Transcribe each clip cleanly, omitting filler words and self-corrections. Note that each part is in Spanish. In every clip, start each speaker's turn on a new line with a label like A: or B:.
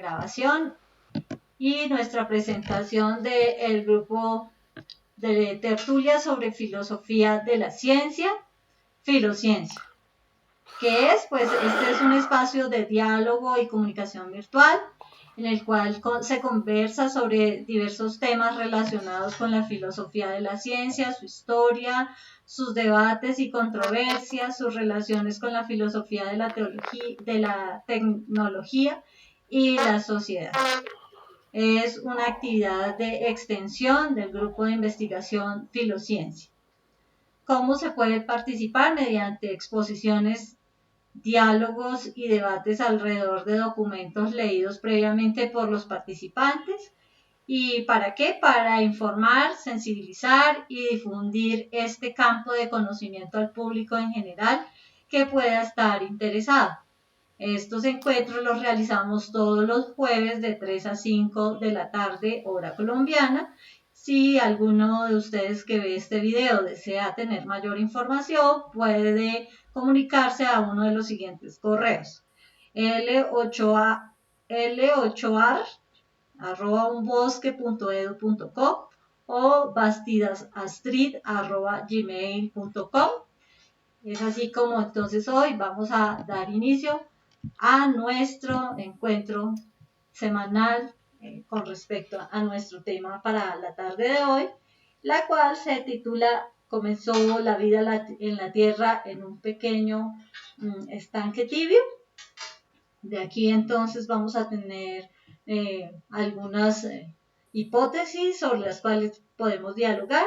A: grabación y nuestra presentación del grupo de tertulia sobre filosofía de la ciencia, Filociencia, que es, pues, este es un espacio de diálogo y comunicación virtual en el cual se conversa sobre diversos temas relacionados con la filosofía de la ciencia, su historia, sus debates y controversias, sus relaciones con la filosofía de la teología, de la tecnología y la sociedad. Es una actividad de extensión del grupo de investigación Filociencia. ¿Cómo se puede participar? Mediante exposiciones, diálogos y debates alrededor de documentos leídos previamente por los participantes. ¿Y para qué? Para informar, sensibilizar y difundir este campo de conocimiento al público en general que pueda estar interesado. Estos encuentros los realizamos todos los jueves de 3 a 5 de la tarde, hora colombiana. Si alguno de ustedes que ve este video desea tener mayor información, puede comunicarse a uno de los siguientes correos: l8ar@unbosque.edu.co o bastidasastrid@gmail.com. Es así como entonces hoy vamos a dar inicio a nuestro encuentro semanal con respecto a nuestro tema para la tarde de hoy, la cual se titula "Comenzó la vida en la Tierra en un pequeño estanque tibio". De aquí entonces vamos a tener algunas hipótesis sobre las cuales podemos dialogar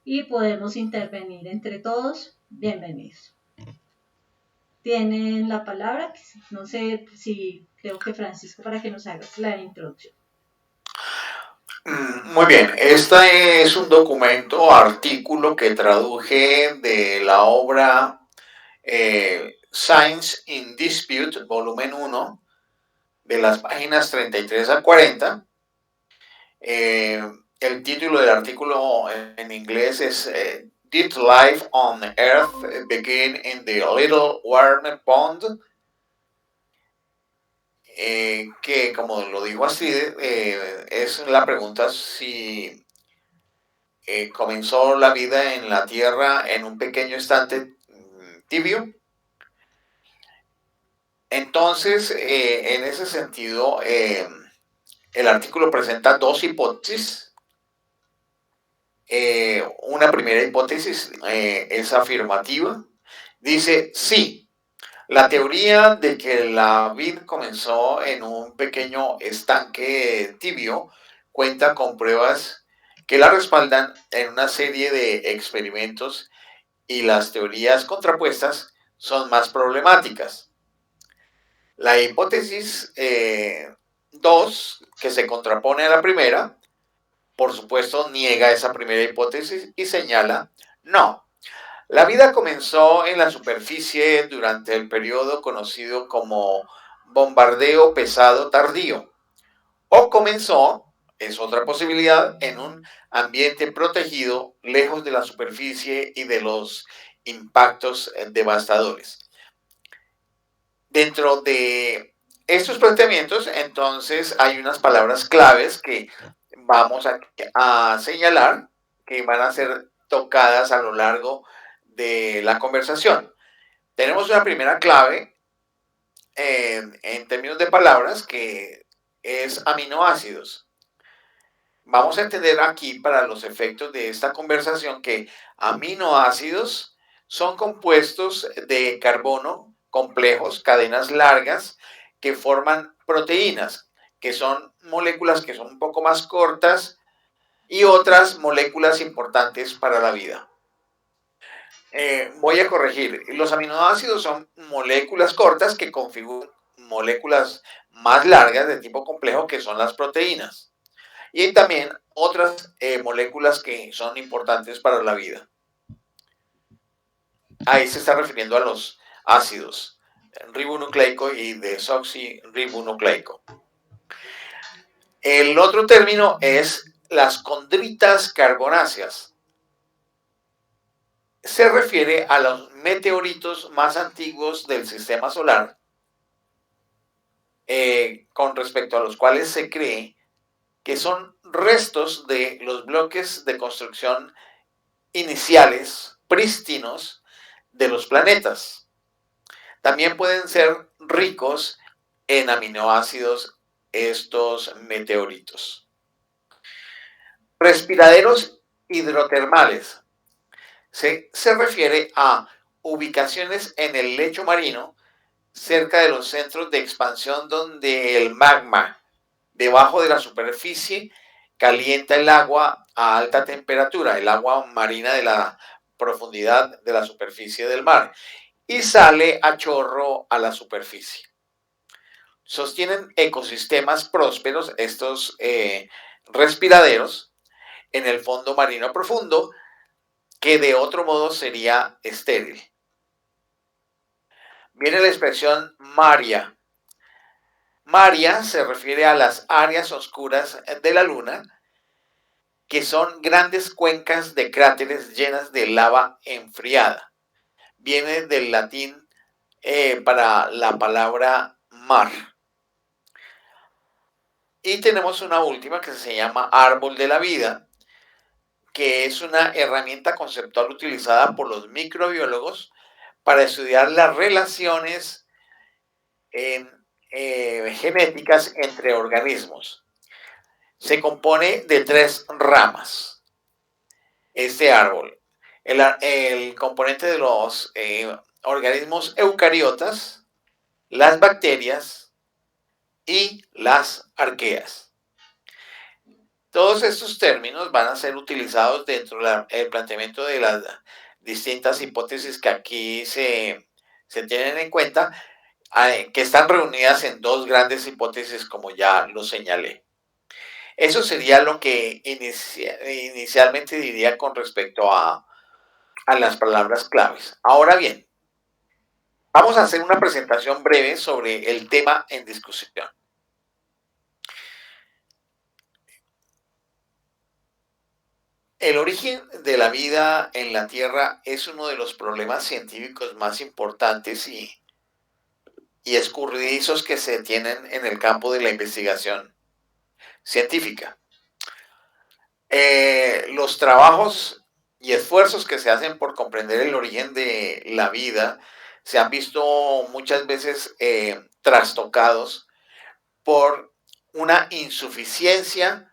A: y podemos intervenir entre todos. Bienvenidos. Tienen la palabra, no sé si creo que Francisco, para que nos hagas la introducción.
B: Muy bien, este es un documento, artículo que traduje de la obra Science in Dispute, volumen 1, de las páginas 33 a 40. El título del artículo en inglés es Did Life on Earth Begin in the Little Warm Pond? Que, como lo dijo Astrid, es la pregunta si comenzó la vida en la Tierra en un pequeño estanque tibio. Entonces, en ese sentido, el artículo presenta dos hipótesis. Una primera hipótesis es afirmativa. Dice, sí, la teoría de que la vida comenzó en un pequeño estanque tibio cuenta con pruebas que la respaldan en una serie de experimentos, y las teorías contrapuestas son más problemáticas. La hipótesis 2, que se contrapone a la primera, por supuesto, niega esa primera hipótesis y señala, no, la vida comenzó en la superficie durante el periodo conocido como bombardeo pesado tardío, o comenzó, es otra posibilidad, en un ambiente protegido, lejos de la superficie y de los impactos devastadores. Dentro de estos planteamientos, entonces, hay unas palabras claves que vamos a señalar, que van a ser tocadas a lo largo de la conversación. Tenemos una primera clave en términos de palabras, que es aminoácidos. Vamos a entender aquí, para los efectos de esta conversación, que aminoácidos son compuestos de carbono complejos, cadenas largas, que forman proteínas, que son moléculas que son un poco más cortas, y otras moléculas importantes para la vida. Voy a corregir, los aminoácidos son moléculas cortas que configuran moléculas más largas de tipo complejo, que son las proteínas, y también otras moléculas que son importantes para la vida. Ahí se está refiriendo a los ácidos ribonucleico y desoxirribonucleico. El otro término es las condritas carbonáceas. Se refiere a los meteoritos más antiguos del sistema solar, con respecto a los cuales se cree que son restos de los bloques de construcción iniciales, prístinos, de los planetas. También pueden ser ricos en aminoácidos estos meteoritos. Respiraderos hidrotermales. Se refiere a ubicaciones en el lecho marino cerca de los centros de expansión donde el magma debajo de la superficie calienta el agua a alta temperatura, el agua marina de la profundidad de la superficie del mar, y sale a chorro a la superficie. Sostienen ecosistemas prósperos estos respiraderos en el fondo marino profundo, que de otro modo sería estéril. Viene la expresión maria. Maria se refiere a las áreas oscuras de la Luna, que son grandes cuencas de cráteres llenas de lava enfriada. Viene del latín para la palabra mar. Y tenemos una última que se llama árbol de la vida, que es una herramienta conceptual utilizada por los microbiólogos para estudiar las relaciones genéticas entre organismos. Se compone de 3 ramas. Este árbol, el componente de los organismos eucariotas, las bacterias y las arqueas. Todos estos términos van a ser utilizados dentro del planteamiento de las distintas hipótesis que aquí se tienen en cuenta, que están reunidas en 2 grandes hipótesis, como ya lo señalé. Eso sería lo que inicialmente diría con respecto a las palabras claves. Ahora bien, vamos a hacer una presentación breve sobre el tema en discusión. El origen de la vida en la Tierra es uno de los problemas científicos más importantes y escurridizos que se tienen en el campo de la investigación científica. Los trabajos y esfuerzos que se hacen por comprender el origen de la vida se han visto muchas veces trastocados por una insuficiencia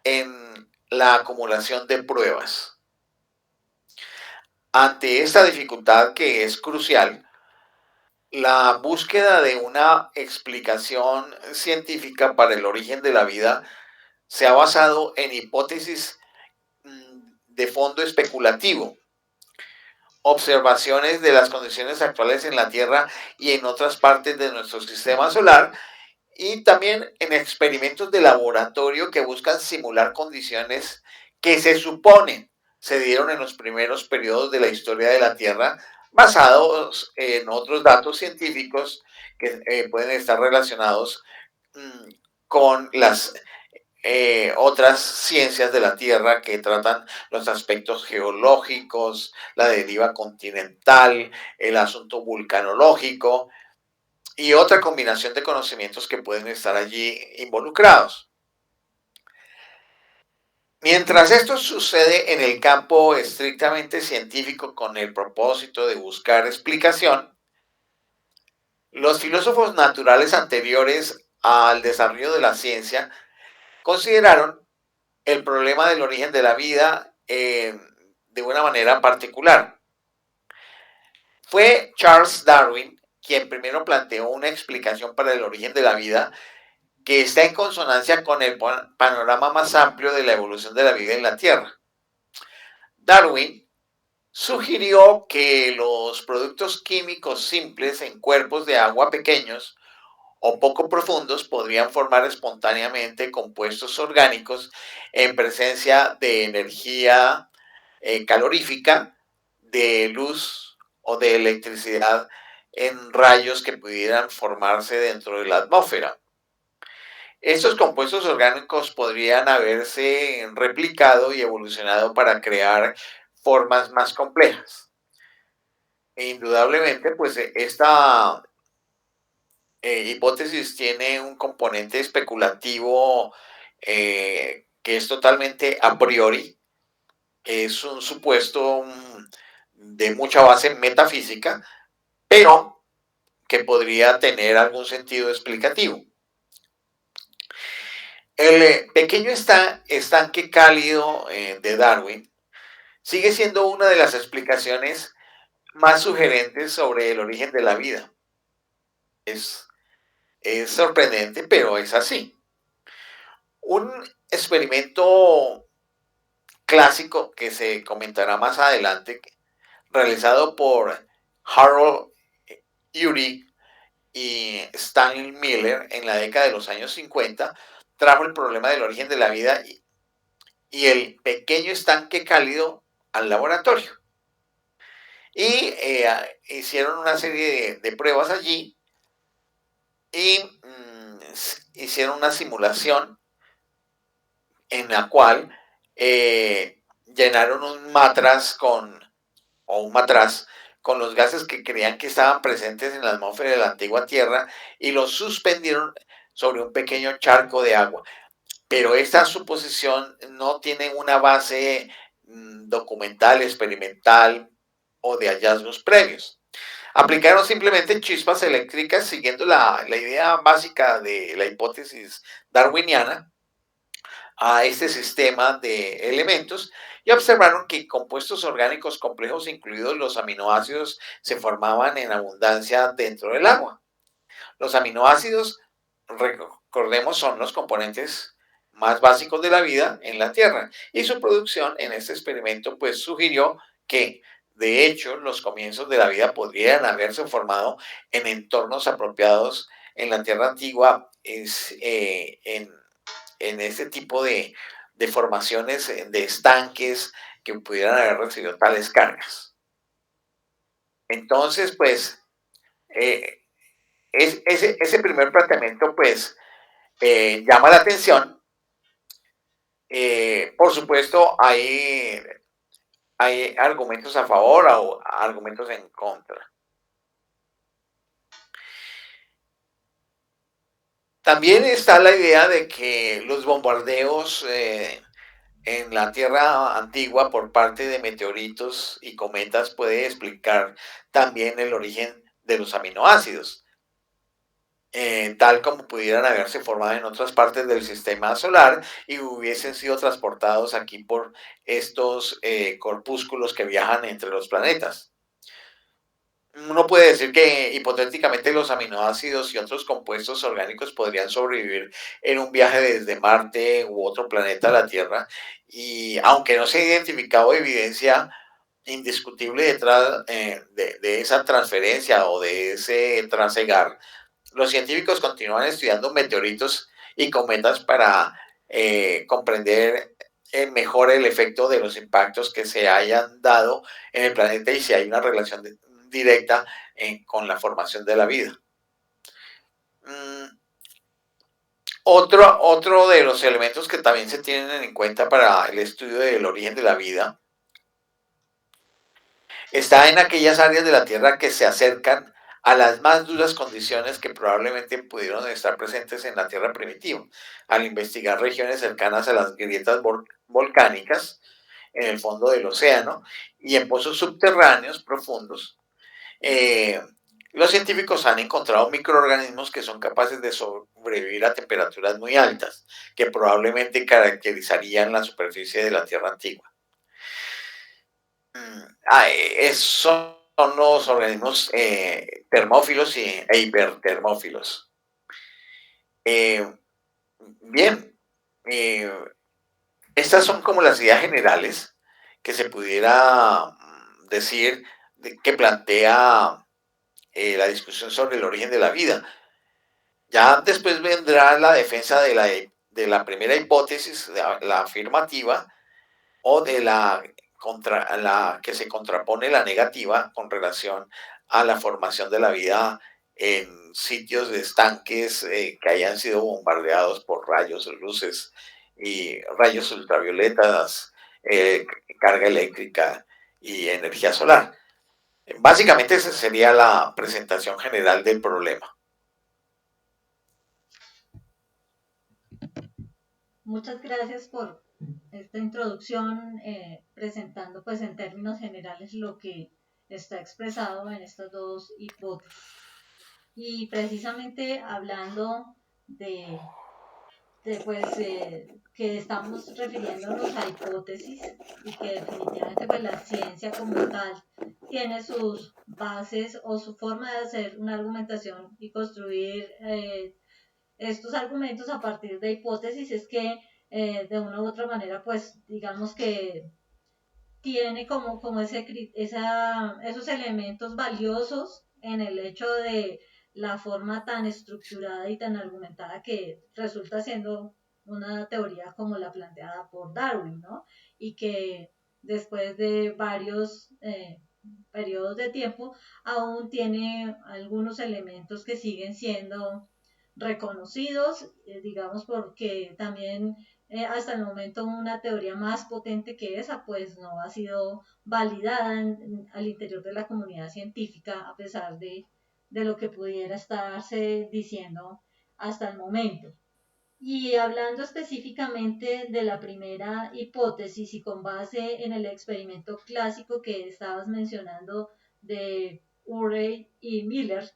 B: en la acumulación de pruebas. Ante esta dificultad, que es crucial, la búsqueda de una explicación científica para el origen de la vida se ha basado en hipótesis de fondo especulativo, observaciones de las condiciones actuales en la Tierra y en otras partes de nuestro sistema solar, y también en experimentos de laboratorio que buscan simular condiciones que se suponen se dieron en los primeros periodos de la historia de la Tierra, basados en otros datos científicos que pueden estar relacionados con las otras ciencias de la Tierra, que tratan los aspectos geológicos, la deriva continental, el asunto vulcanológico y otra combinación de conocimientos que pueden estar allí involucrados. Mientras esto sucede en el campo estrictamente científico con el propósito de buscar explicación, los filósofos naturales anteriores al desarrollo de la ciencia consideraron el problema del origen de la vida de una manera particular. Fue Charles Darwin quien primero planteó una explicación para el origen de la vida que está en consonancia con el panorama más amplio de la evolución de la vida en la Tierra. Darwin sugirió que los productos químicos simples en cuerpos de agua pequeños o poco profundos podrían formar espontáneamente compuestos orgánicos en presencia de energía calorífica, de luz o de electricidad en rayos que pudieran formarse dentro de la atmósfera. Estos compuestos orgánicos podrían haberse replicado y evolucionado para crear formas más complejas. E indudablemente, pues esta hipótesis tiene un componente especulativo que es totalmente a priori, es un supuesto de mucha base metafísica, pero que podría tener algún sentido explicativo. El pequeño estanque cálido de Darwin sigue siendo una de las explicaciones más sugerentes sobre el origen de la vida. Es, es sorprendente, pero es así. Un experimento clásico que se comentará más adelante, realizado por Harold Urey y Stanley Miller en la década de los años 50, trajo el problema del origen de la vida y el pequeño estanque cálido al laboratorio. Y hicieron una serie de pruebas allí y hicieron una simulación en la cual llenaron un matraz con los gases que creían que estaban presentes en la atmósfera de la antigua Tierra y los suspendieron sobre un pequeño charco de agua. Pero esta suposición no tiene una base documental, experimental o de hallazgos previos. Aplicaron simplemente chispas eléctricas siguiendo la idea básica de la hipótesis darwiniana a este sistema de elementos y observaron que compuestos orgánicos complejos, incluidos los aminoácidos, se formaban en abundancia dentro del agua. Los aminoácidos, recordemos, son los componentes más básicos de la vida en la Tierra y su producción en este experimento pues sugirió que de hecho los comienzos de la vida podrían haberse formado en entornos apropiados en la Tierra antigua, en este tipo de formaciones, de estanques que pudieran haber recibido tales cargas. Entonces, pues, ese primer planteamiento, pues, llama la atención. Por supuesto, hay argumentos a favor o argumentos en contra. También está la idea de que los bombardeos en la Tierra antigua por parte de meteoritos y cometas puede explicar también el origen de los aminoácidos, tal como pudieran haberse formado en otras partes del sistema solar y hubiesen sido transportados aquí por estos corpúsculos que viajan entre los planetas. Uno puede decir que hipotéticamente los aminoácidos y otros compuestos orgánicos podrían sobrevivir en un viaje desde Marte u otro planeta a la Tierra y aunque no se ha identificado evidencia indiscutible detrás de esa transferencia o de ese trasegar, los científicos continúan estudiando meteoritos y cometas para comprender mejor el efecto de los impactos que se hayan dado en el planeta y si hay una relación directa con la formación de la vida. Otro de los elementos que también se tienen en cuenta para el estudio del origen de la vida está en aquellas áreas de la Tierra que se acercan a las más duras condiciones que probablemente pudieron estar presentes en la Tierra primitiva, al investigar regiones cercanas a las grietas volcánicas en el fondo del océano y en pozos subterráneos profundos. Los científicos han encontrado microorganismos que son capaces de sobrevivir a temperaturas muy altas, que probablemente caracterizarían la superficie de la Tierra antigua. Son los organismos termófilos e hipertermófilos. Bien, estas son como las ideas generales que se pudiera decir que plantea la discusión sobre el origen de la vida. Ya después vendrá la defensa de la primera hipótesis, la afirmativa, o de la que se contrapone la negativa con relación a la formación de la vida en sitios de estanques que hayan sido bombardeados por rayos, luces y rayos ultravioletas, carga eléctrica y energía solar. Básicamente esa sería la presentación general del problema.
A: Muchas gracias por esta introducción, presentando pues en términos generales lo que está expresado en estas dos hipótesis. Y precisamente hablando que estamos refiriéndonos a hipótesis y que definitivamente pues la ciencia como tal tiene sus bases o su forma de hacer una argumentación y construir estos argumentos a partir de hipótesis es que de una u otra manera pues digamos que tiene como esos elementos valiosos en el hecho de la forma tan estructurada y tan argumentada que resulta siendo una teoría como la planteada por Darwin, ¿no? Y que después de varios periodos de tiempo aún tiene algunos elementos que siguen siendo reconocidos, digamos porque también hasta el momento una teoría más potente que esa pues no ha sido validada al interior de la comunidad científica a pesar de lo que pudiera estarse diciendo hasta el momento. Y hablando específicamente de la primera hipótesis y con base en el experimento clásico que estabas mencionando de Urey y Miller,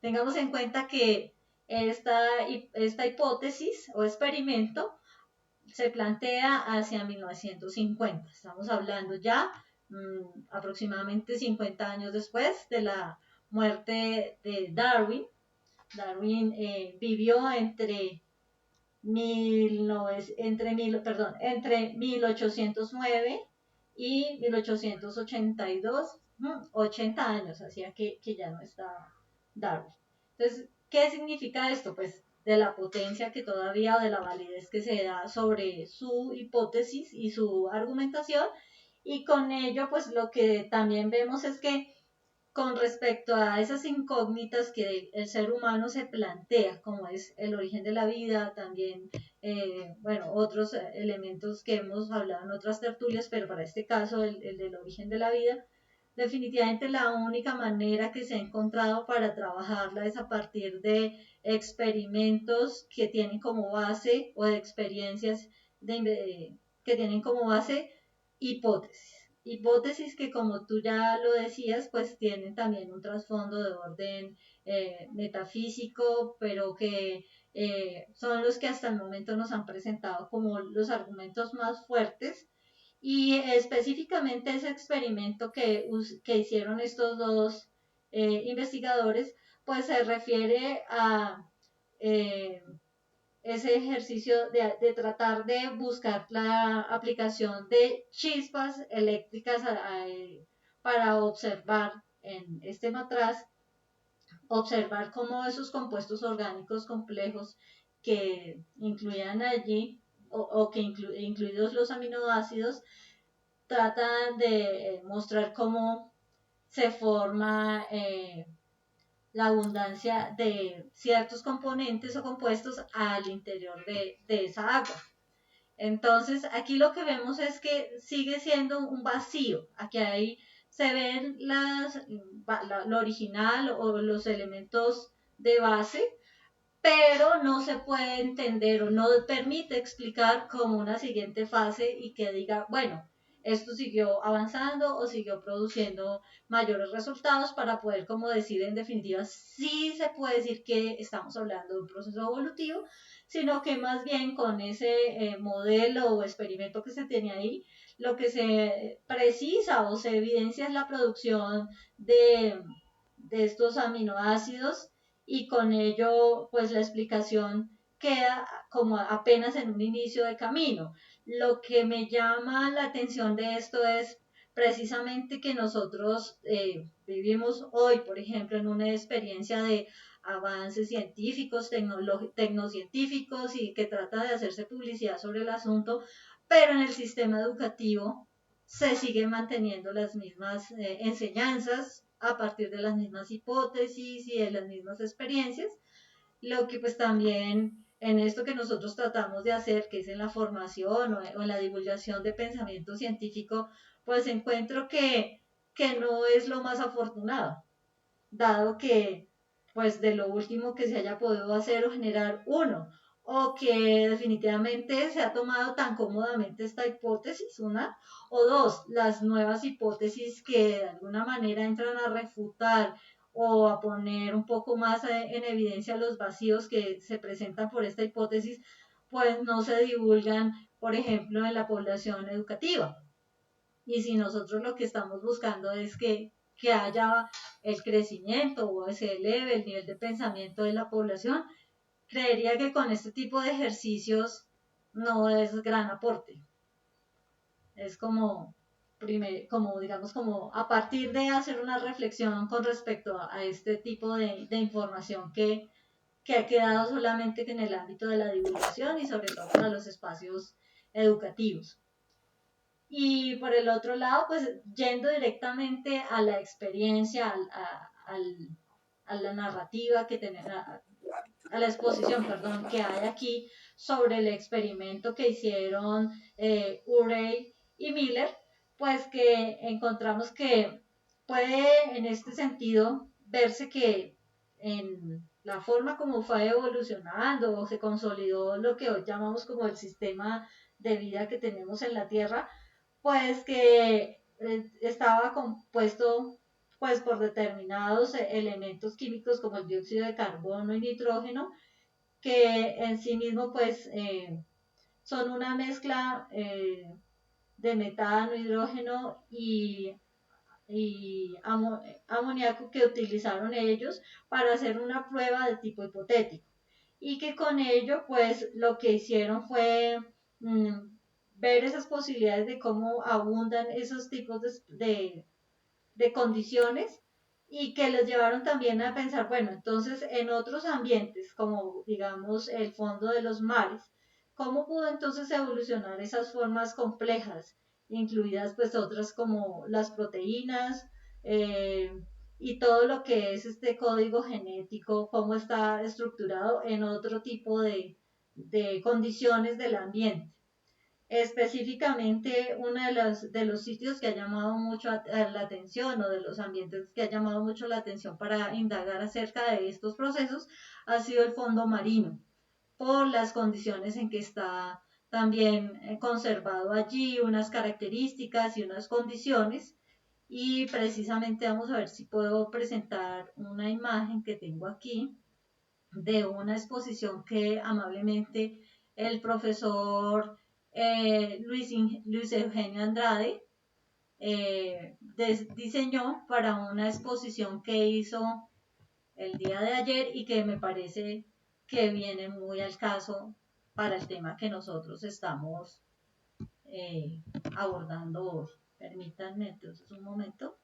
A: tengamos en cuenta que esta hipótesis o experimento se plantea hacia 1950. Estamos hablando ya aproximadamente 50 años después de la muerte de Darwin. Darwin vivió entre 1809 y 1882, 80 años, hacía que ya no estaba Darwin. Entonces, ¿qué significa esto? Pues de la potencia que todavía o de la validez que se da sobre su hipótesis y su argumentación, y con ello pues lo que también vemos es que con respecto a esas incógnitas que el ser humano se plantea, como es el origen de la vida, también, bueno, otros elementos que hemos hablado en otras tertulias, pero para este caso, el del origen de la vida, definitivamente la única manera que se ha encontrado para trabajarla es a partir de experimentos que tienen como base o de experiencias que tienen como base hipótesis. Hipótesis que como tú ya lo decías, pues tienen también un trasfondo de orden metafísico, pero que son los que hasta el momento nos han presentado como los argumentos más fuertes. Y específicamente ese experimento que hicieron estos dos investigadores, pues se refiere a ese ejercicio de tratar de buscar la aplicación de chispas eléctricas para observar en este matraz, observar cómo esos compuestos orgánicos complejos que incluían allí o que incluidos los aminoácidos tratan de mostrar cómo se forma la abundancia de ciertos componentes o compuestos al interior de esa agua. Entonces, aquí lo que vemos es que sigue siendo un vacío. Aquí se ven lo original o los elementos de base, pero no se puede entender o no permite explicar como una siguiente fase y que diga, bueno, esto siguió avanzando o siguió produciendo mayores resultados para poder como decir en definitiva sí se puede decir que estamos hablando de un proceso evolutivo, sino que más bien con ese modelo o experimento que se tiene ahí, lo que se precisa o se evidencia es la producción de estos aminoácidos y con ello pues la explicación queda como apenas en un inicio de camino. Lo que me llama la atención de esto es precisamente que nosotros vivimos hoy, por ejemplo, en una experiencia de avances científicos, tecnocientíficos y que trata de hacerse publicidad sobre el asunto, pero en el sistema educativo se siguen manteniendo las mismas enseñanzas a partir de las mismas hipótesis y de las mismas experiencias, lo que pues también en esto que nosotros tratamos de hacer, que es en la formación o en la divulgación de pensamiento científico, pues encuentro que no es lo más afortunado, dado que pues de lo último que se haya podido hacer o generar uno, o que definitivamente se ha tomado tan cómodamente esta hipótesis, una, o dos, las nuevas hipótesis que de alguna manera entran a refutar o a poner un poco más en evidencia los vacíos que se presentan por esta hipótesis, pues no se divulgan, por ejemplo, en la población educativa. Y si nosotros lo que estamos buscando es que haya el crecimiento o se eleve el nivel de pensamiento de la población, creería que con este tipo de ejercicios no es gran aporte. Es como, como digamos, como a partir de hacer una reflexión con respecto a este tipo de información que ha quedado solamente en el ámbito de la divulgación y sobre todo para los espacios educativos. Y por el otro lado, pues yendo directamente a la experiencia, a la narrativa que tenemos, a la exposición, perdón, que hay aquí sobre el experimento que hicieron Urey y Miller, pues que encontramos que puede en este sentido verse que en la forma como fue evolucionando o se consolidó lo que hoy llamamos como el sistema de vida que tenemos en la Tierra, pues que estaba compuesto pues por determinados elementos químicos como el dióxido de carbono y nitrógeno, que en sí mismo pues son una mezcla de metano, hidrógeno y amoníaco que utilizaron ellos para hacer una prueba de tipo hipotético. Y que con ello pues lo que hicieron fue ver esas posibilidades de cómo abundan esos tipos de condiciones y que los llevaron también a pensar, bueno, entonces en otros ambientes, como digamos el fondo de los mares, ¿cómo pudo entonces evolucionar esas formas complejas, incluidas pues otras como las proteínas y todo lo que es este código genético, cómo está estructurado en otro tipo de condiciones del ambiente? Específicamente, uno de los sitios que ha llamado mucho la atención o de los ambientes que ha llamado mucho la atención para indagar acerca de estos procesos ha sido el fondo marino, por las condiciones en que está también conservado allí, unas características y unas condiciones. Y precisamente vamos a ver si puedo presentar una imagen que tengo aquí de una exposición que amablemente el profesor Luis Eugenio Andrade diseñó para una exposición que hizo el día de ayer y que me parece que viene muy al caso para el tema que nosotros estamos abordando hoy. Permítanme entonces un momento.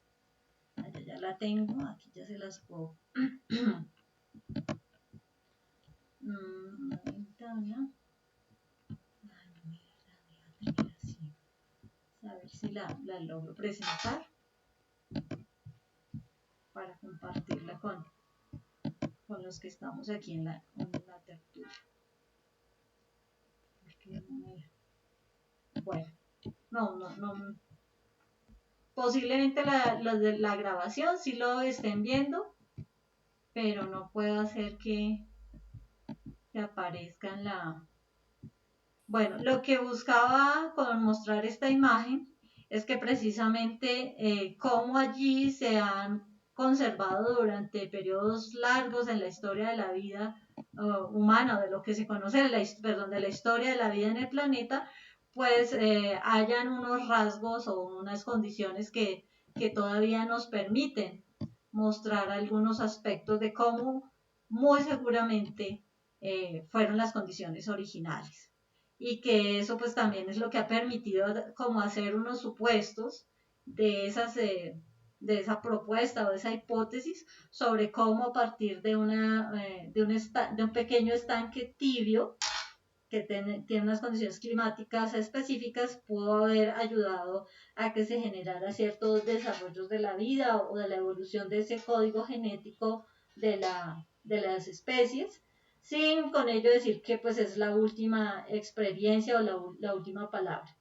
A: Allá ya la tengo, aquí ya se las puedo. Ventana. A ver si la logro presentar para compartirla con los que estamos aquí en la tertulia. Bueno, no. Posiblemente de la grabación sí lo estén viendo, pero no puedo hacer que aparezca en la... Bueno, lo que buscaba con mostrar esta imagen es que precisamente cómo allí se han conservado durante periodos largos en la historia de la vida humana, de lo que se conoce de la historia de la vida en el planeta, pues hayan unos rasgos o unas condiciones que todavía nos permiten mostrar algunos aspectos de cómo muy seguramente fueron las condiciones originales. Y que eso pues también es lo que ha permitido como hacer unos supuestos de esa propuesta o de esa hipótesis sobre cómo a partir de un pequeño estanque tibio que tiene unas condiciones climáticas específicas pudo haber ayudado a que se generara ciertos desarrollos de la vida o de la evolución de ese código genético de las especies, sin con ello decir que pues es la última experiencia o la última palabra.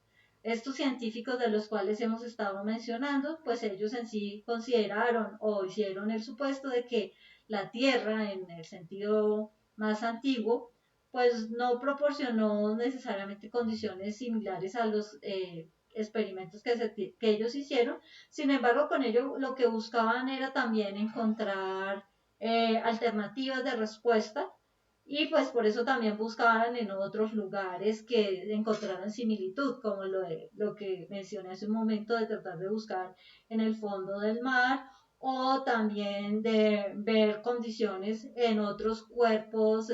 A: Estos científicos de los cuales hemos estado mencionando, pues ellos en sí consideraron o hicieron el supuesto de que la Tierra, en el sentido más antiguo, pues no proporcionó necesariamente condiciones similares a los experimentos que ellos hicieron. Sin embargo, con ello lo que buscaban era también encontrar alternativas de respuesta y pues por eso también buscaban en otros lugares que encontraran similitud, como lo que mencioné hace un momento de tratar de buscar en el fondo del mar o también de ver condiciones en otros cuerpos,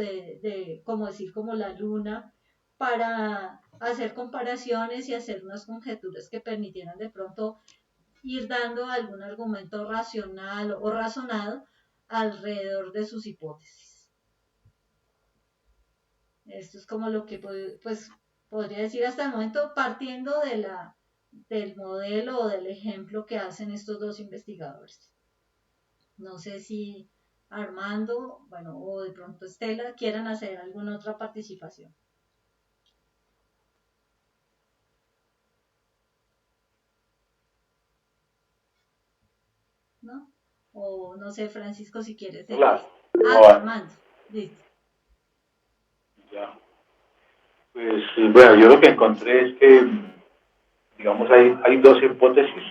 A: como decir, como la luna, para hacer comparaciones y hacer unas conjeturas que permitieran de pronto ir dando algún argumento racional o razonado alrededor de sus hipótesis. Esto es como lo que pues, podría decir hasta el momento, partiendo del modelo o del ejemplo que hacen estos dos investigadores. No sé si Armando, bueno, o de pronto Estela quieran hacer alguna otra participación. ¿No? O no sé, Francisco, si quieres.
C: Hola.
A: Armando. Listo.
C: Ya. Pues bueno, yo lo que encontré es que, digamos, hay dos hipótesis.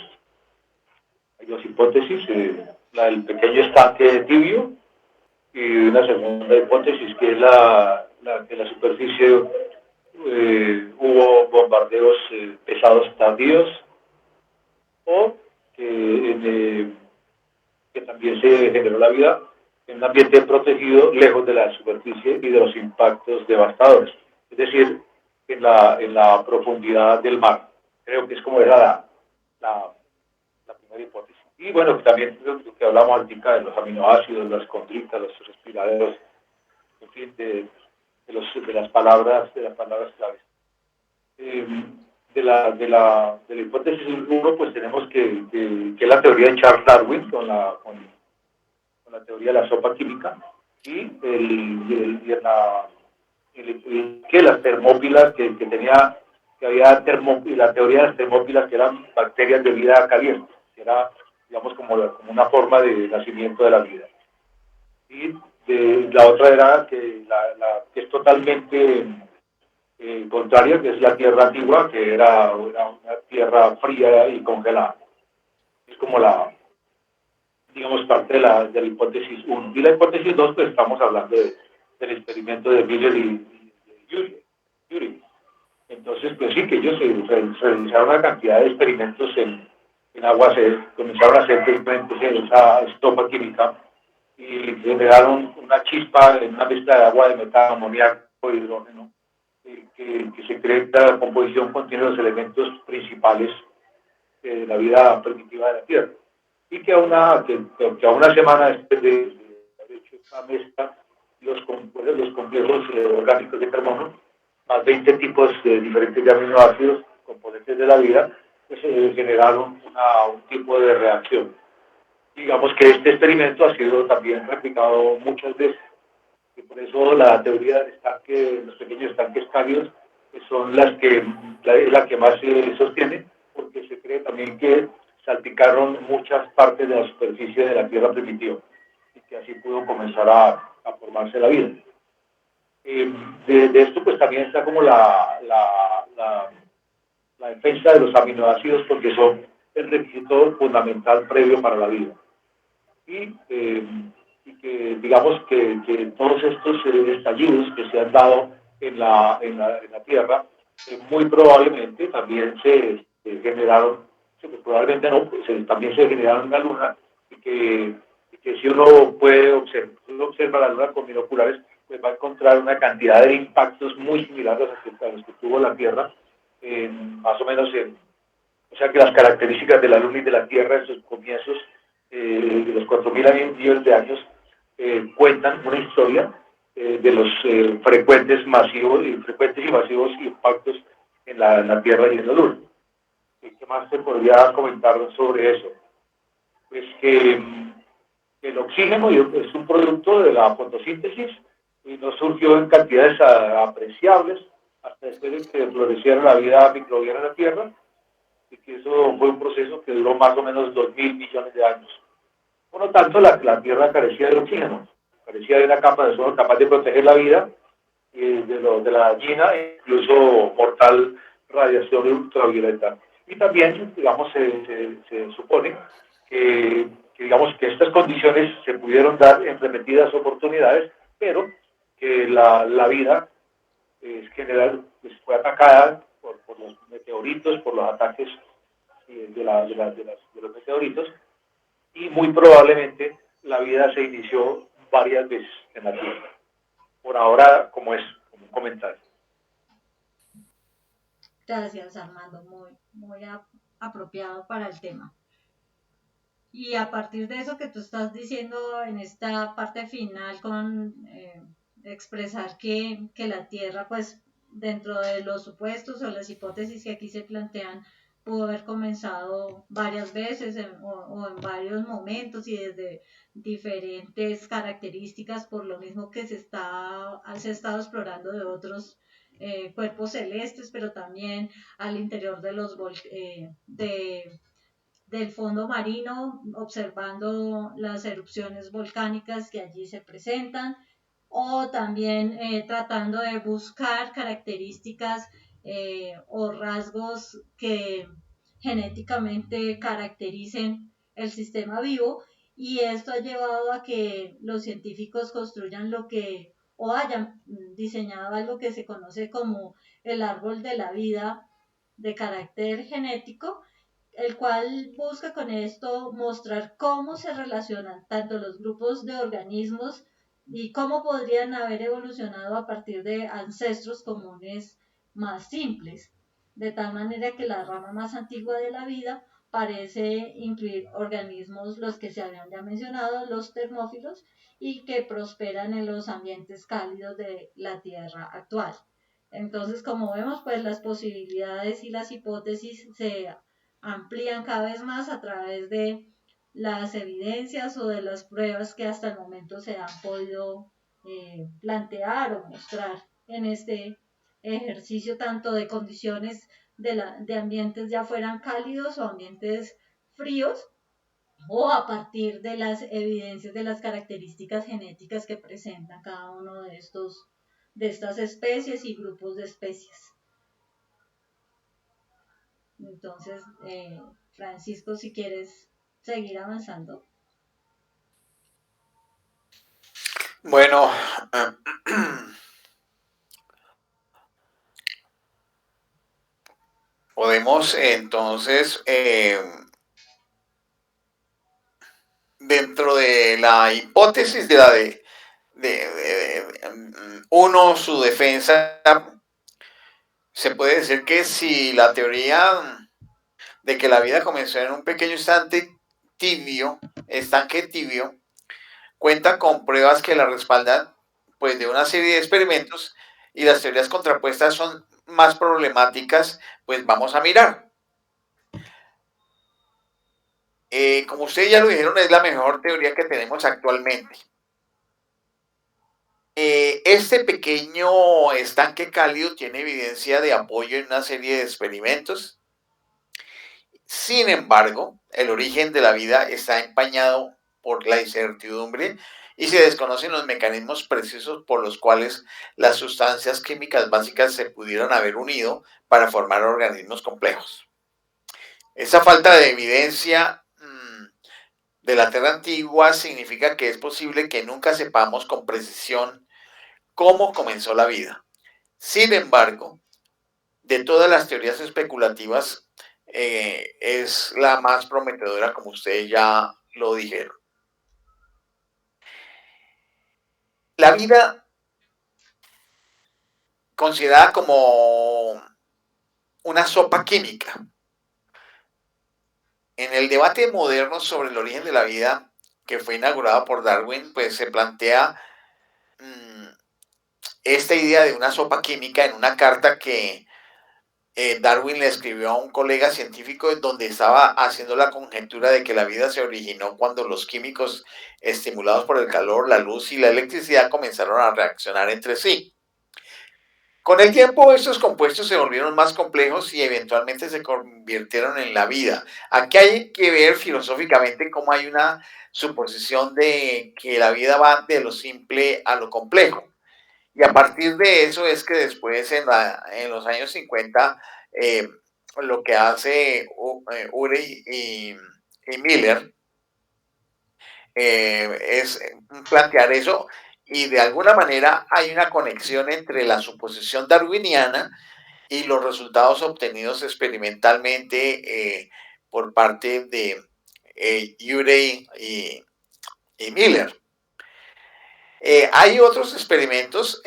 C: Hay dos hipótesis, la del pequeño estanque tibio y una segunda hipótesis que es que en la superficie hubo bombardeos pesados tardíos o que también se generó la vida en un ambiente protegido lejos de la superficie y de los impactos devastadores, es decir, en la profundidad del mar. Creo que es como era la primera hipótesis. Y bueno, también lo que hablamos ahorita de los aminoácidos, las condritas, los respiraderos, en fin, de las palabras claves. De la hipótesis 1, pues tenemos que la teoría de Charles Darwin con la teoría de la sopa química y que las termópilas que tenía, que había la teoría de las termópilas que eran bacterias de vida caliente, que era, digamos, como una forma de nacimiento de la vida. Y la otra era que es totalmente contraria, que es la tierra antigua, que era una tierra fría y congelada. Es como digamos, parte de la hipótesis 1. Y la hipótesis 2, pues estamos hablando del experimento de Miller y Urey. Entonces, pues sí, que ellos realizaron una cantidad de experimentos en agua, comenzaron a hacer experimentos en esa estopa química y generaron una chispa en una mezcla de agua, de metano, amoníaco y hidrógeno, que se cree que la composición contiene los elementos principales de la vida primitiva de la Tierra. Y que a una semana después de haber hecho esta mezcla, los complejos orgánicos de carbono, más 20 tipos diferentes de aminoácidos, componentes de la vida, pues generaron un tipo de reacción. Digamos que este experimento ha sido también replicado muchas veces, y por eso la teoría del estanque, los pequeños estanques cálidos, son la que más se sostiene, porque se cree también que salpicaron muchas partes de la superficie de la Tierra primitiva y que así pudo comenzar a formarse la vida. De esto pues también está como la defensa de los aminoácidos, porque son el requisito fundamental previo para la vida. Y que digamos que todos estos estallidos que se han dado en la Tierra, muy probablemente también se generaron, probablemente no, también se generaron en la Luna, y que si uno observa la Luna con binoculares, pues va a encontrar una cantidad de impactos muy similares a los que tuvo la Tierra, más o menos o sea que las características de la Luna y de la Tierra en sus comienzos, de los 4.000 millones de años, cuentan una historia de los frecuentes y masivos impactos en la Tierra y en la Luna. ¿Qué más se podría comentar sobre eso? Pues que el oxígeno es un producto de la fotosíntesis y no surgió en cantidades apreciables hasta después de que floreciera la vida microbiana en la Tierra, y que eso fue un proceso que duró más o menos 2.000 millones de años. Por lo tanto, la Tierra carecía de oxígeno, carecía de una capa de ozono capaz de proteger la vida, de la dañina e incluso mortal radiación ultravioleta. Y también, digamos, se supone digamos, que estas condiciones se pudieron dar en repetidas oportunidades, pero que la vida en general pues, fue atacada por los meteoritos, por los ataques de los meteoritos, y muy probablemente la vida se inició varias veces en la Tierra. Por ahora, como un comentario.
A: Gracias, Armando, muy apropiado para el tema. Y a partir de eso que tú estás diciendo en esta parte final con expresar que la Tierra, pues dentro de los supuestos o las hipótesis que aquí se plantean, pudo haber comenzado varias veces o en varios momentos y desde diferentes características, por lo mismo que se ha estado explorando de otros cuerpos celestes, pero también al interior de los del fondo marino, observando las erupciones volcánicas que allí se presentan, o también tratando de buscar características o rasgos que genéticamente caractericen el sistema vivo, y esto ha llevado a que los científicos construyan lo que o hayan diseñado algo que se conoce como el árbol de la vida de carácter genético, el cual busca con esto mostrar cómo se relacionan tanto los grupos de organismos y cómo podrían haber evolucionado a partir de ancestros comunes más simples, de tal manera que la rama más antigua de la vida parece incluir organismos, los que se habían ya mencionado, los termófilos, y que prosperan en los ambientes cálidos de la Tierra actual. Entonces, como vemos, pues las posibilidades y las hipótesis se amplían cada vez más a través de las evidencias o de las pruebas que hasta el momento se han podido plantear o mostrar en este ejercicio, tanto de condiciones de ambientes ya fueran cálidos o ambientes fríos, o a partir de las evidencias de las características genéticas que presentan cada uno de estas especies y grupos de especies. Entonces, Francisco, si quieres seguir avanzando.
B: Bueno, podemos entonces, dentro de la hipótesis de la uno, su defensa, se puede decir que si la teoría de que la vida comenzó en un pequeño estanque tibio, cuenta con pruebas que la respaldan, pues, de una serie de experimentos, y las teorías contrapuestas son más problemáticas, pues vamos a mirar. Como ustedes ya lo dijeron, es la mejor teoría que tenemos actualmente. Este pequeño estanque cálido tiene evidencia de apoyo en una serie de experimentos. Sin embargo, el origen de la vida está empañado por la incertidumbre y se desconocen los mecanismos precisos por los cuales las sustancias químicas básicas se pudieron haber unido para formar organismos complejos. Esa falta de evidencia de la Tierra antigua significa que es posible que nunca sepamos con precisión cómo comenzó la vida. Sin embargo, de todas las teorías especulativas, es la más prometedora, como ustedes ya lo dijeron. La vida, considerada como una sopa química. En el debate moderno sobre el origen de la vida, que fue inaugurado por Darwin, pues se plantea esta idea de una sopa química en una carta que Darwin le escribió a un colega científico donde estaba haciendo la conjetura de que la vida se originó cuando los químicos estimulados por el calor, la luz y la electricidad comenzaron a reaccionar entre sí. Con el tiempo, estos compuestos se volvieron más complejos y eventualmente se convirtieron en la vida. Aquí hay que ver filosóficamente cómo hay una suposición de que la vida va de lo simple a lo complejo. Y a partir de eso es que después en los años 50 lo que hace Urey y Miller es plantear eso, y de alguna manera hay una conexión entre la suposición darwiniana y los resultados obtenidos experimentalmente por parte de Urey y Miller. Hay otros experimentos,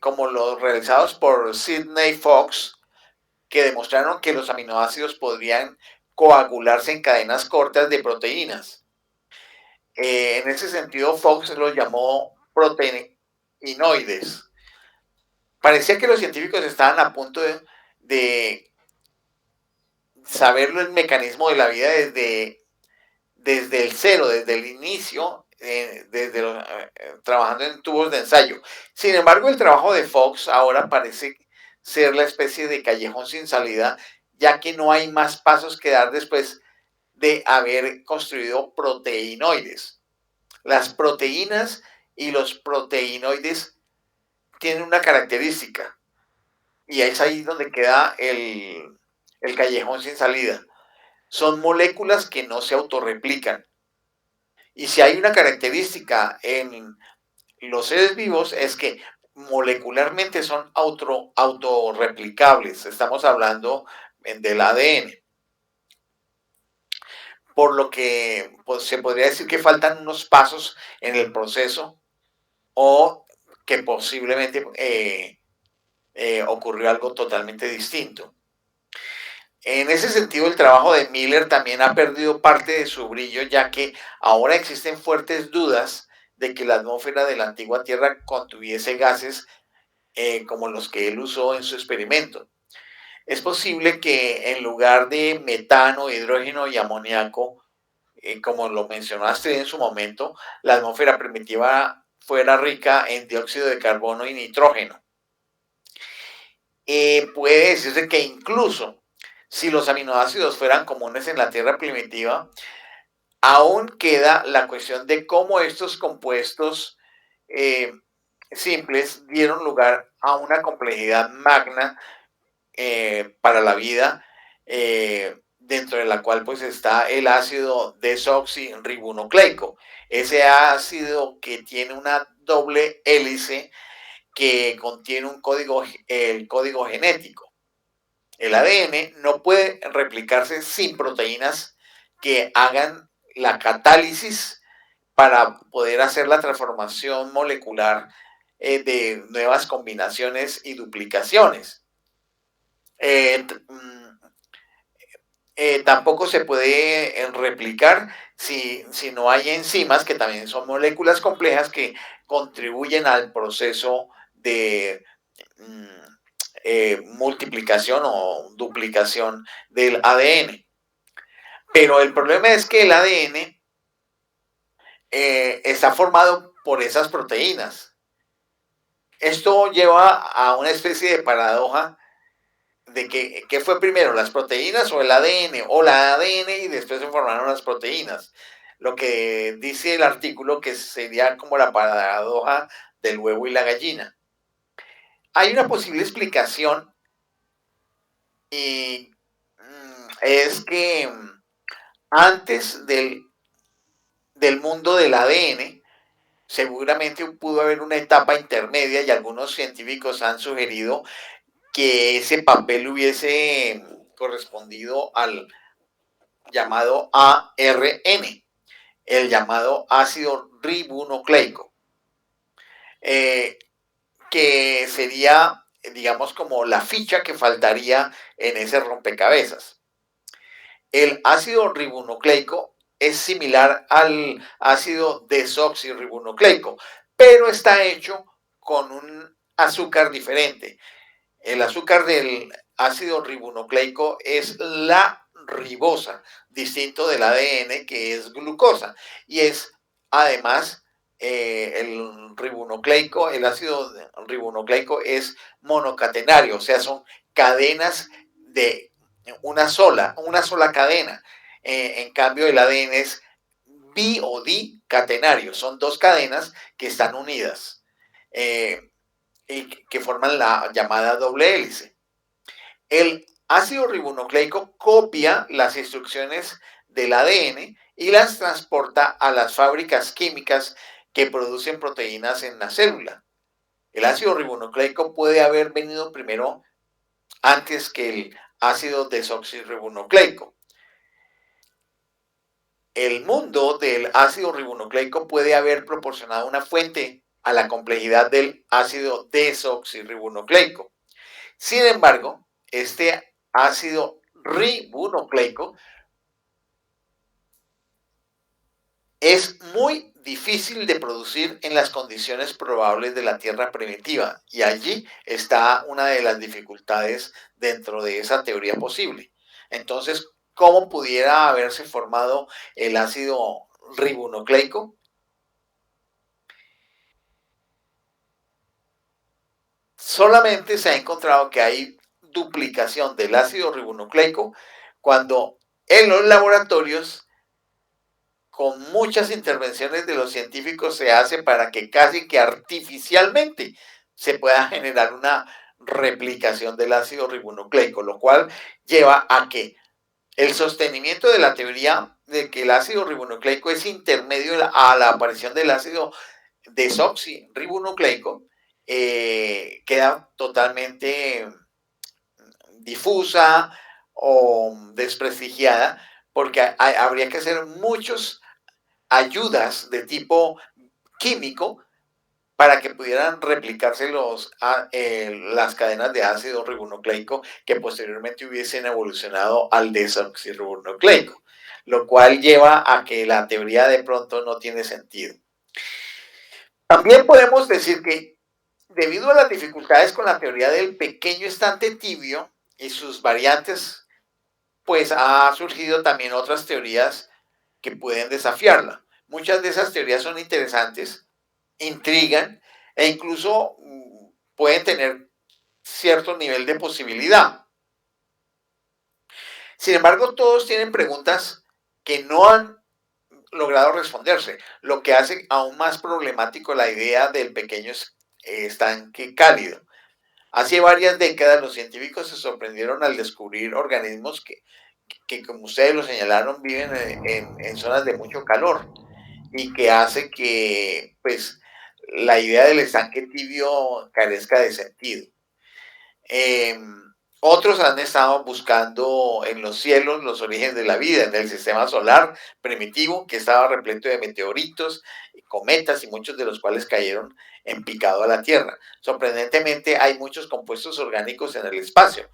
B: como los realizados por Sidney Fox, que demostraron que los aminoácidos podrían coagularse en cadenas cortas de proteínas. En ese sentido, Fox los llamó proteinoides. Parecía que los científicos estaban a punto de saber el mecanismo de la vida desde el cero, desde el inicio, trabajando en tubos de ensayo. Sin embargo, el trabajo de Fox ahora parece ser la especie de callejón sin salida, ya que no hay más pasos que dar después de haber construido proteinoides. Las proteínas y los proteinoides tienen una característica, y es ahí donde queda el callejón sin salida. Son moléculas que no se autorreplican. Y si hay una característica en los seres vivos es que molecularmente son autorreplicables. Estamos hablando del ADN. Por lo que pues, se podría decir que faltan unos pasos en el proceso, o que posiblemente ocurrió algo totalmente distinto. En ese sentido, el trabajo de Miller también ha perdido parte de su brillo, ya que ahora existen fuertes dudas de que la atmósfera de la antigua Tierra contuviese gases como los que él usó en su experimento. Es posible que en lugar de metano, hidrógeno y amoníaco, como lo mencionaste en su momento, la atmósfera primitiva fuera rica en dióxido de carbono y nitrógeno. Puede decirse que incluso si los aminoácidos fueran comunes en la Tierra primitiva, aún queda la cuestión de cómo estos compuestos simples dieron lugar a una complejidad magna para la vida, dentro de la cual pues está el ácido desoxirribonucleico, ese ácido que tiene una doble hélice que contiene el código genético. El ADN no puede replicarse sin proteínas que hagan la catálisis para poder hacer la transformación molecular de nuevas combinaciones y duplicaciones. Tampoco se puede replicar si no hay enzimas, que también son moléculas complejas que contribuyen al proceso de multiplicación o duplicación del ADN. Pero el problema es que el ADN está formado por esas proteínas. Esto lleva a una especie de paradoja de que ¿qué fue primero, las proteínas o el ADN? O la ADN y después se formaron las proteínas. Lo que dice el artículo que sería como la paradoja del huevo y la gallina. Hay una posible explicación, y es que antes del mundo del ADN, seguramente pudo haber una etapa intermedia, y algunos científicos han sugerido que ese papel hubiese correspondido al llamado ARN, el llamado ácido ribonucleico, que sería, digamos, como la ficha que faltaría en ese rompecabezas. El ácido ribonucleico es similar al ácido desoxirribonucleico, pero está hecho con un azúcar diferente. El azúcar del ácido ribonucleico es la ribosa, distinto del ADN, que es glucosa, y es además el ribonucleico, el ácido ribonucleico es monocatenario, o sea, son cadenas de una sola cadena. En cambio, el ADN es bi o dicatenario, son dos cadenas que están unidas. que forman la llamada doble hélice. El ácido ribonucleico copia las instrucciones del ADN y las transporta a las fábricas químicas que producen proteínas en la célula. El ácido ribonucleico puede haber venido primero antes que el ácido desoxirribonucleico. El mundo del ácido ribonucleico puede haber proporcionado una fuente a la complejidad del ácido desoxirribonucleico. Sin embargo, este ácido ribonucleico es muy difícil de producir en las condiciones probables de la Tierra primitiva, y allí está una de las dificultades dentro de esa teoría posible. Entonces, ¿cómo pudiera haberse formado el ácido ribonucleico? Solamente se ha encontrado que hay duplicación del ácido ribonucleico cuando en los laboratorios, con muchas intervenciones de los científicos, se hace para que casi que artificialmente se pueda generar una replicación del ácido ribonucleico, lo cual lleva a que el sostenimiento de la teoría de que el ácido ribonucleico es intermedio a la aparición del ácido desoxirribonucleico queda totalmente difusa o desprestigiada, porque habría que hacer muchas ayudas de tipo químico para que pudieran replicarse las cadenas de ácido ribonucleico que posteriormente hubiesen evolucionado al desoxirribonucleico, lo cual lleva a que la teoría de pronto no tiene sentido. También podemos decir que debido a las dificultades con la teoría del pequeño estante tibio y sus variantes, pues ha surgido también otras teorías que pueden desafiarla. Muchas de esas teorías son interesantes, intrigan e incluso pueden tener cierto nivel de posibilidad. Sin embargo, todos tienen preguntas que no han logrado responderse, lo que hace aún más problemático la idea del pequeño estanque cálido. Hace varias décadas los científicos se sorprendieron al descubrir organismos que como ustedes lo señalaron, viven en zonas de mucho calor y que hace que pues la idea del estanque tibio carezca de sentido. Eh, Otros han estado buscando en los cielos los orígenes de la vida, en el sistema solar primitivo, que estaba repleto de meteoritos, cometas, y muchos de los cuales cayeron en picado a la Tierra. Sorprendentemente, hay muchos compuestos orgánicos en el espacio.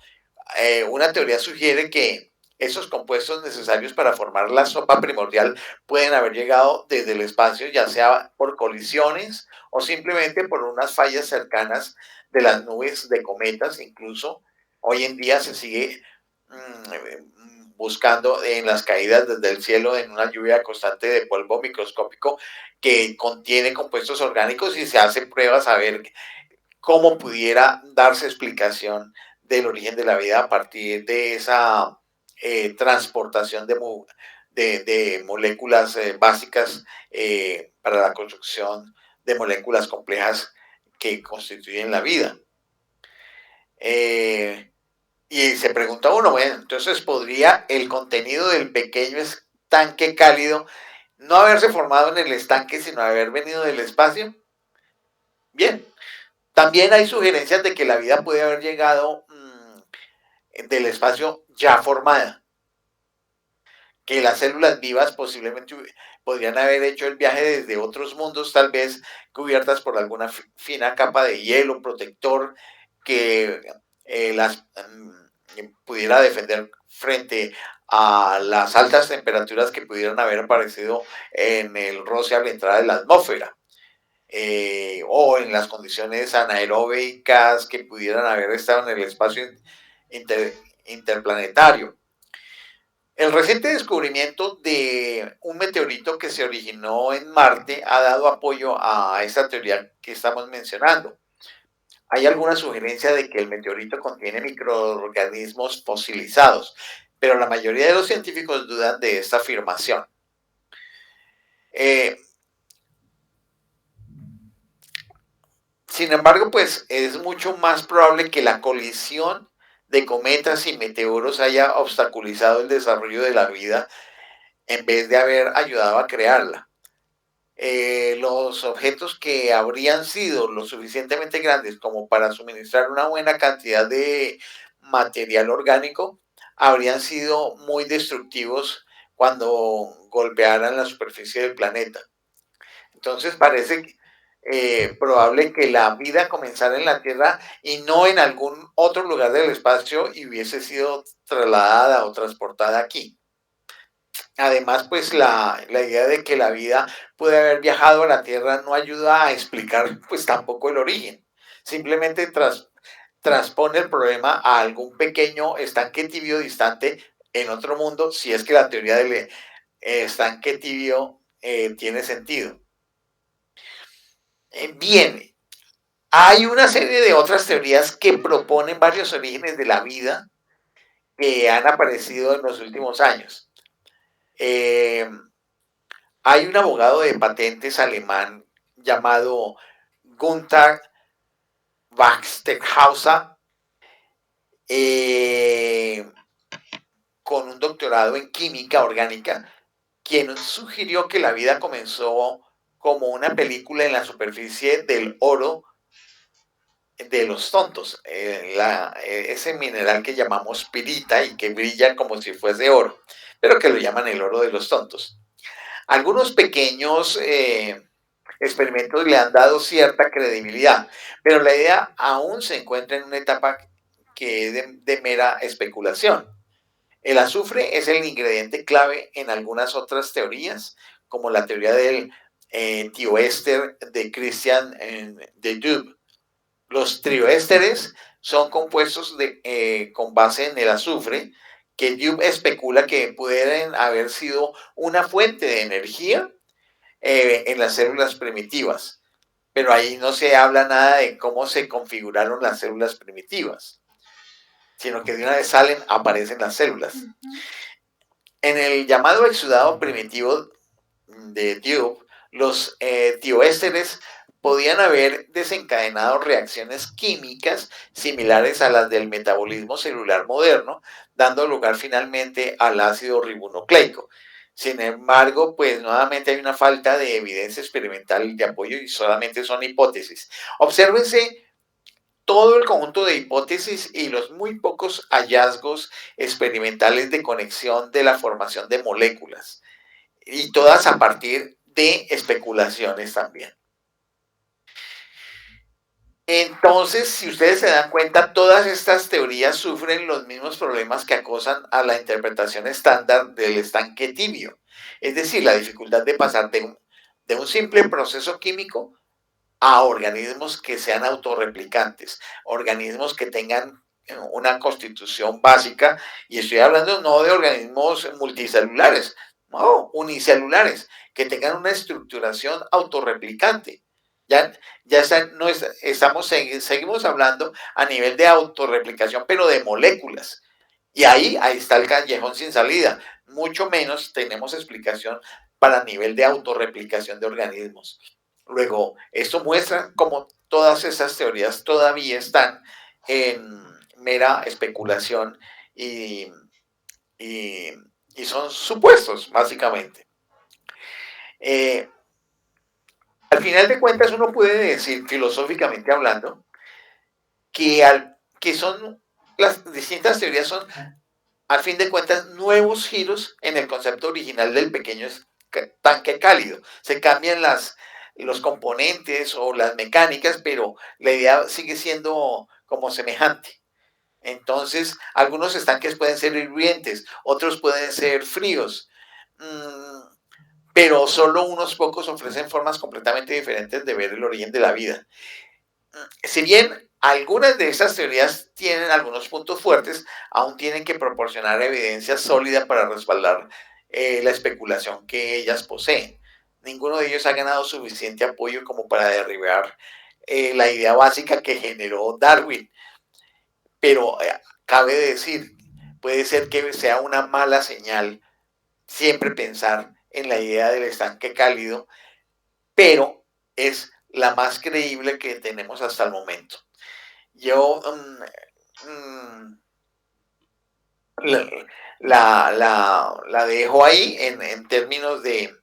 B: Una teoría sugiere que esos compuestos necesarios para formar la sopa primordial pueden haber llegado desde el espacio, ya sea por colisiones o simplemente por unas fallas cercanas de las nubes de cometas. Incluso hoy en día se sigue buscando en las caídas desde el cielo, en una lluvia constante de polvo microscópico que contiene compuestos orgánicos, y se hacen pruebas a ver cómo pudiera darse explicación del origen de la vida a partir de esa transportación de moléculas básicas para la construcción de moléculas complejas que constituyen la vida. Y se pregunta uno, bueno, entonces ¿podría el contenido del pequeño estanque cálido no haberse formado en el estanque, sino haber venido del espacio? Bien, también hay sugerencias de que la vida puede haber llegado del espacio ya formada, que las células vivas posiblemente podrían haber hecho el viaje desde otros mundos, tal vez cubiertas por alguna fina capa de hielo protector que las pudiera defender frente a las altas temperaturas que pudieran haber aparecido en el roce al entrar en la atmósfera. O en las condiciones anaeróbicas que pudieran haber estado en el espacio interplanetario. El reciente descubrimiento de un meteorito que se originó en Marte ha dado apoyo a esta teoría que estamos mencionando. Hay alguna sugerencia de que el meteorito contiene microorganismos fosilizados, pero la mayoría de los científicos dudan de esta afirmación. Sin embargo, pues es mucho más probable que la colisión de cometas y meteoros haya obstaculizado el desarrollo de la vida en vez de haber ayudado a crearla. Los objetos que habrían sido lo suficientemente grandes como para suministrar una buena cantidad de material orgánico habrían sido muy destructivos cuando golpearan la superficie del planeta. Entonces parece probable que la vida comenzara en la Tierra y no en algún otro lugar del espacio y hubiese sido trasladada o transportada aquí. Además, pues la idea de que la vida puede haber viajado a la Tierra no ayuda a explicar pues tampoco el origen. Simplemente transpone el problema a algún pequeño estanque tibio distante en otro mundo, si es que la teoría del estanque tibio tiene sentido. Bien, hay una serie de otras teorías que proponen varios orígenes de la vida que han aparecido en los últimos años. Hay un abogado de patentes alemán llamado Gunther Wachterhauser, con un doctorado en química orgánica, quien sugirió que la vida comenzó como una película en la superficie del oro de los tontos, ese mineral que llamamos pirita y que brilla como si fuese oro, pero que lo llaman el oro de los tontos. Algunos pequeños experimentos le han dado cierta credibilidad, pero la idea aún se encuentra en una etapa que es de mera especulación. El azufre es el ingrediente clave en algunas otras teorías, como la teoría del tioéster de Christian de Dube. Los trioésteres son compuestos con base en el azufre, que Dube especula que pueden haber sido una fuente de energía en las células primitivas. Pero ahí no se habla nada de cómo se configuraron las células primitivas, sino que de una vez aparecen las células. En el llamado exudado primitivo de Dube, los tioésteres podían haber desencadenado reacciones químicas similares a las del metabolismo celular moderno, dando lugar finalmente al ácido ribonucleico. Sin embargo, pues nuevamente hay una falta de evidencia experimental de apoyo y solamente son hipótesis. Obsérvense todo el conjunto de hipótesis y los muy pocos hallazgos experimentales de conexión de la formación de moléculas, y todas a partir de especulaciones también. Entonces, si ustedes se dan cuenta, todas estas teorías sufren los mismos problemas que acosan a la interpretación estándar del estanque tibio, es decir, la dificultad de pasar de un simple proceso químico a organismos que sean autorreplicantes, organismos que tengan una constitución básica, y estoy hablando no de organismos multicelulares, no, unicelulares, que tengan una estructuración autorreplicante. Seguimos hablando a nivel de autorreplicación, pero de moléculas. Y ahí está el callejón sin salida. Mucho menos tenemos explicación para nivel de autorreplicación de organismos. Luego, esto muestra cómo todas esas teorías todavía están en mera especulación y son supuestos, básicamente. Al final de cuentas, uno puede decir, filosóficamente hablando, que son las distintas teorías son, al fin de cuentas, nuevos giros en el concepto original del pequeño tanque cálido. Se cambian los componentes o las mecánicas, pero la idea sigue siendo como semejante. Entonces, algunos estanques pueden ser hirvientes, otros pueden ser fríos, pero solo unos pocos ofrecen formas completamente diferentes de ver el origen de la vida. Si bien algunas de esas teorías tienen algunos puntos fuertes, aún tienen que proporcionar evidencia sólida para respaldar la especulación que ellas poseen. Ninguno de ellos ha ganado suficiente apoyo como para derribar la idea básica que generó Darwin. Pero cabe decir, puede ser que sea una mala señal siempre pensar en la idea del estanque cálido, pero es la más creíble que tenemos hasta el momento. Yo la dejo ahí en términos de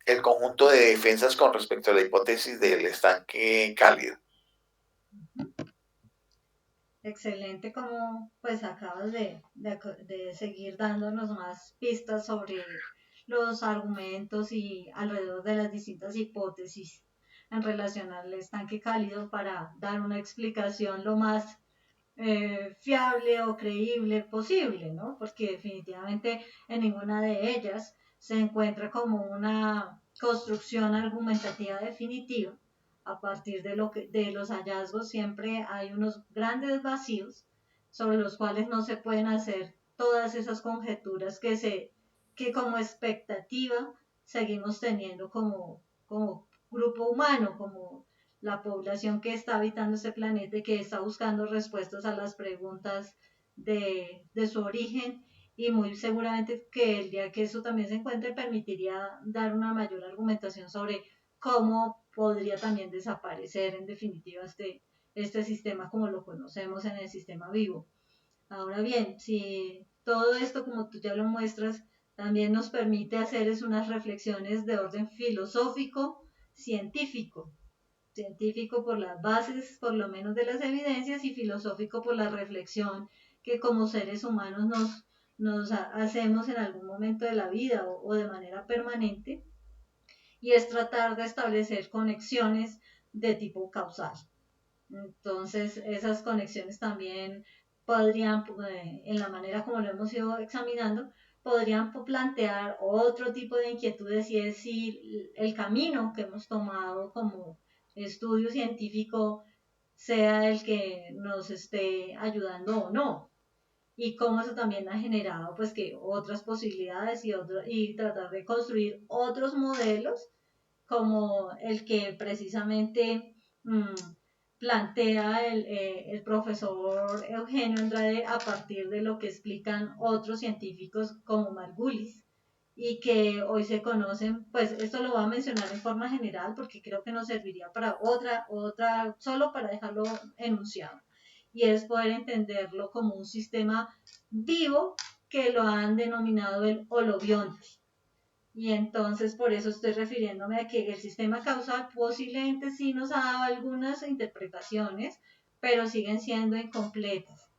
B: el conjunto de defensas con respecto a la hipótesis del estanque cálido.
A: Excelente como pues acabas de seguir dándonos más pistas sobre los argumentos y alrededor de las distintas hipótesis en relación al estanque cálido para dar una explicación lo más fiable o creíble posible, ¿no? Porque definitivamente en ninguna de ellas se encuentra como una construcción argumentativa definitiva. A partir de los hallazgos siempre hay unos grandes vacíos sobre los cuales no se pueden hacer todas esas conjeturas que como expectativa seguimos teniendo como grupo humano, como la población que está habitando este planeta y que está buscando respuestas a las preguntas de su origen, y muy seguramente que el día que eso también se encuentre permitiría dar una mayor argumentación sobre cómo podría también desaparecer en definitiva este sistema como lo conocemos en el sistema vivo. Ahora bien, si todo esto, como tú ya lo muestras, también nos permite hacer es unas reflexiones de orden filosófico, científico por las bases, por lo menos de las evidencias, y filosófico por la reflexión que como seres humanos nos hacemos en algún momento de la vida o de manera permanente, y es tratar de establecer conexiones de tipo causal. Entonces, esas conexiones también podrían, en la manera como lo hemos ido examinando, podrían plantear otro tipo de inquietudes, y es si el camino que hemos tomado como estudio científico sea el que nos esté ayudando o no, y cómo eso también ha generado pues que otras posibilidades y tratar de construir otros modelos como el que precisamente mmm, plantea el profesor Eugenio Andrade a partir de lo que explican otros científicos como Margulis, y que hoy se conocen, pues esto lo voy a mencionar en forma general porque creo que nos serviría para solo para dejarlo enunciado, y es poder entenderlo como un sistema vivo que lo han denominado el holobionte. Y entonces por eso estoy refiriéndome a que el sistema causal posiblemente sí nos ha dado algunas interpretaciones, pero siguen siendo incompletas.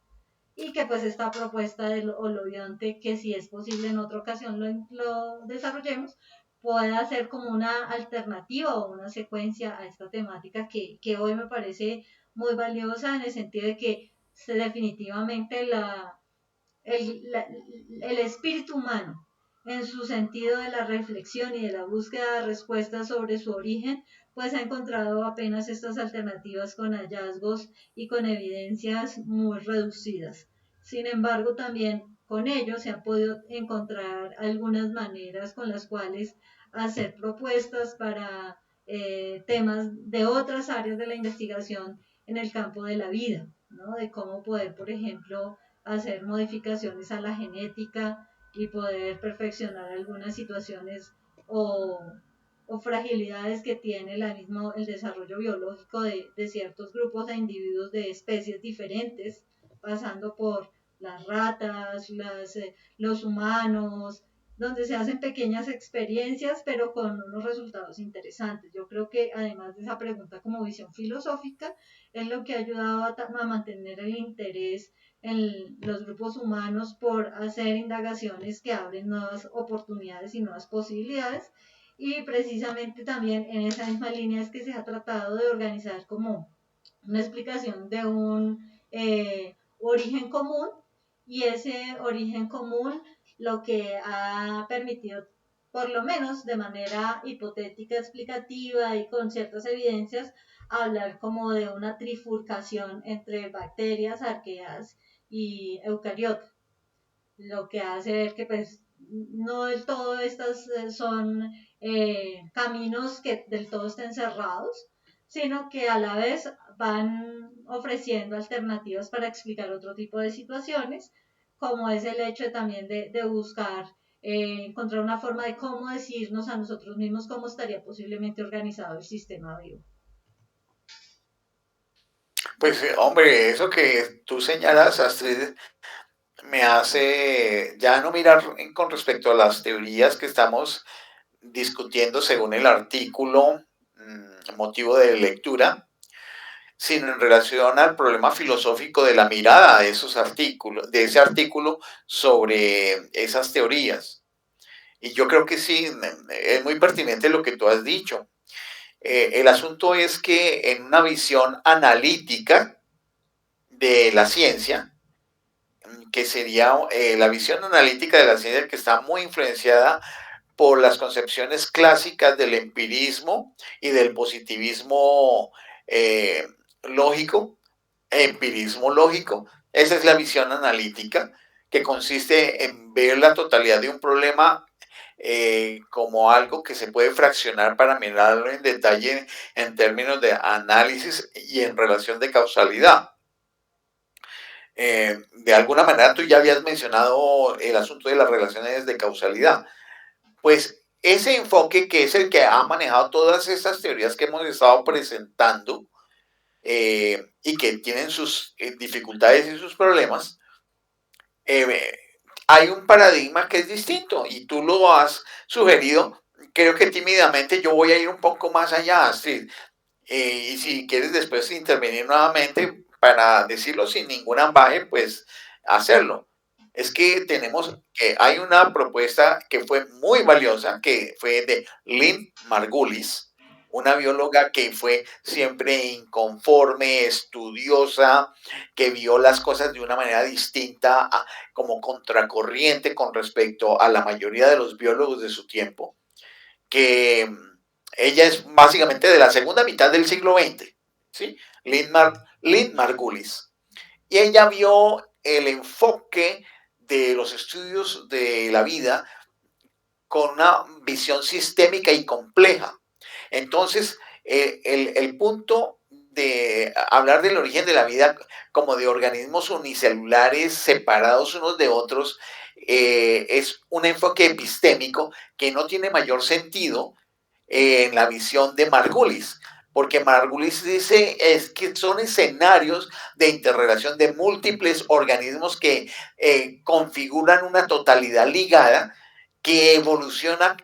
A: Y que pues esta propuesta del holobionte, que si es posible en otra ocasión lo desarrollemos, pueda ser como una alternativa o una secuencia a esta temática que hoy me parece muy valiosa, en el sentido de que definitivamente el espíritu humano, en su sentido de la reflexión y de la búsqueda de respuestas sobre su origen, pues ha encontrado apenas estas alternativas con hallazgos y con evidencias muy reducidas. Sin embargo, también con ello se han podido encontrar algunas maneras con las cuales hacer propuestas para temas de otras áreas de la investigación en el campo de la vida, ¿no? De cómo poder, por ejemplo, hacer modificaciones a la genética y poder perfeccionar algunas situaciones o, o fragilidades que tiene el desarrollo biológico de ciertos grupos de individuos de especies diferentes, pasando por las ratas, los humanos, donde se hacen pequeñas experiencias, pero con unos resultados interesantes. Yo creo que además de esa pregunta como visión filosófica, es lo que ha ayudado a mantener el interés en los grupos humanos por hacer indagaciones que abren nuevas oportunidades y nuevas posibilidades. Y precisamente también en esa misma línea es que se ha tratado de organizar como una explicación de un origen común, y ese origen común lo que ha permitido, por lo menos de manera hipotética, explicativa y con ciertas evidencias, hablar como de una trifurcación entre bacterias, arqueas y eucariotas, lo que hace ver que pues no del todo estas son caminos que del todo estén cerrados, sino que a la vez van ofreciendo alternativas para explicar otro tipo de situaciones, como es el hecho también de buscar encontrar una forma de cómo decirnos a nosotros mismos cómo estaría posiblemente organizado el sistema vivo.
B: Pues hombre, eso que tú señalas, Astrid, me hace ya no mirar con respecto a las teorías que estamos discutiendo según el artículo, motivo de lectura, sino en relación al problema filosófico de la mirada de esos artículos, de ese artículo sobre esas teorías. Y yo creo que sí, es muy pertinente lo que tú has dicho. El asunto es que en una visión analítica de la ciencia, que sería la visión analítica de la ciencia, que está muy influenciada por las concepciones clásicas del empirismo y del positivismo eh, lógico, empirismo lógico. Esa es la visión analítica, que consiste en ver la totalidad de un problema como algo que se puede fraccionar para mirarlo en detalle en términos de análisis y en relación de causalidad. De alguna manera tú ya habías mencionado el asunto de las relaciones de causalidad. Pues ese enfoque, que es el que ha manejado todas estas teorías que hemos estado presentando y que tienen sus dificultades y sus problemas, hay un paradigma que es distinto y tú lo has sugerido. Creo que tímidamente yo voy a ir un poco más allá, Astrid. Y si quieres después intervenir nuevamente para decirlo sin ningún ambaje, pues hacerlo. Es que hay una propuesta que fue muy valiosa, que fue de Lynn Margulis, una bióloga que fue siempre inconforme, estudiosa, que vio las cosas de una manera distinta, como contracorriente con respecto a la mayoría de los biólogos de su tiempo, que ella es básicamente de la segunda mitad del siglo XX, ¿sí? Lynn Margulis. Y ella vio el enfoque de los estudios de la vida con una visión sistémica y compleja. Entonces, el punto de hablar del origen de la vida como de organismos unicelulares separados unos de otros es un enfoque epistémico que no tiene mayor sentido en la visión de Margulis, porque Margulis dice es que son escenarios de interrelación de múltiples organismos que configuran una totalidad ligada que evoluciona,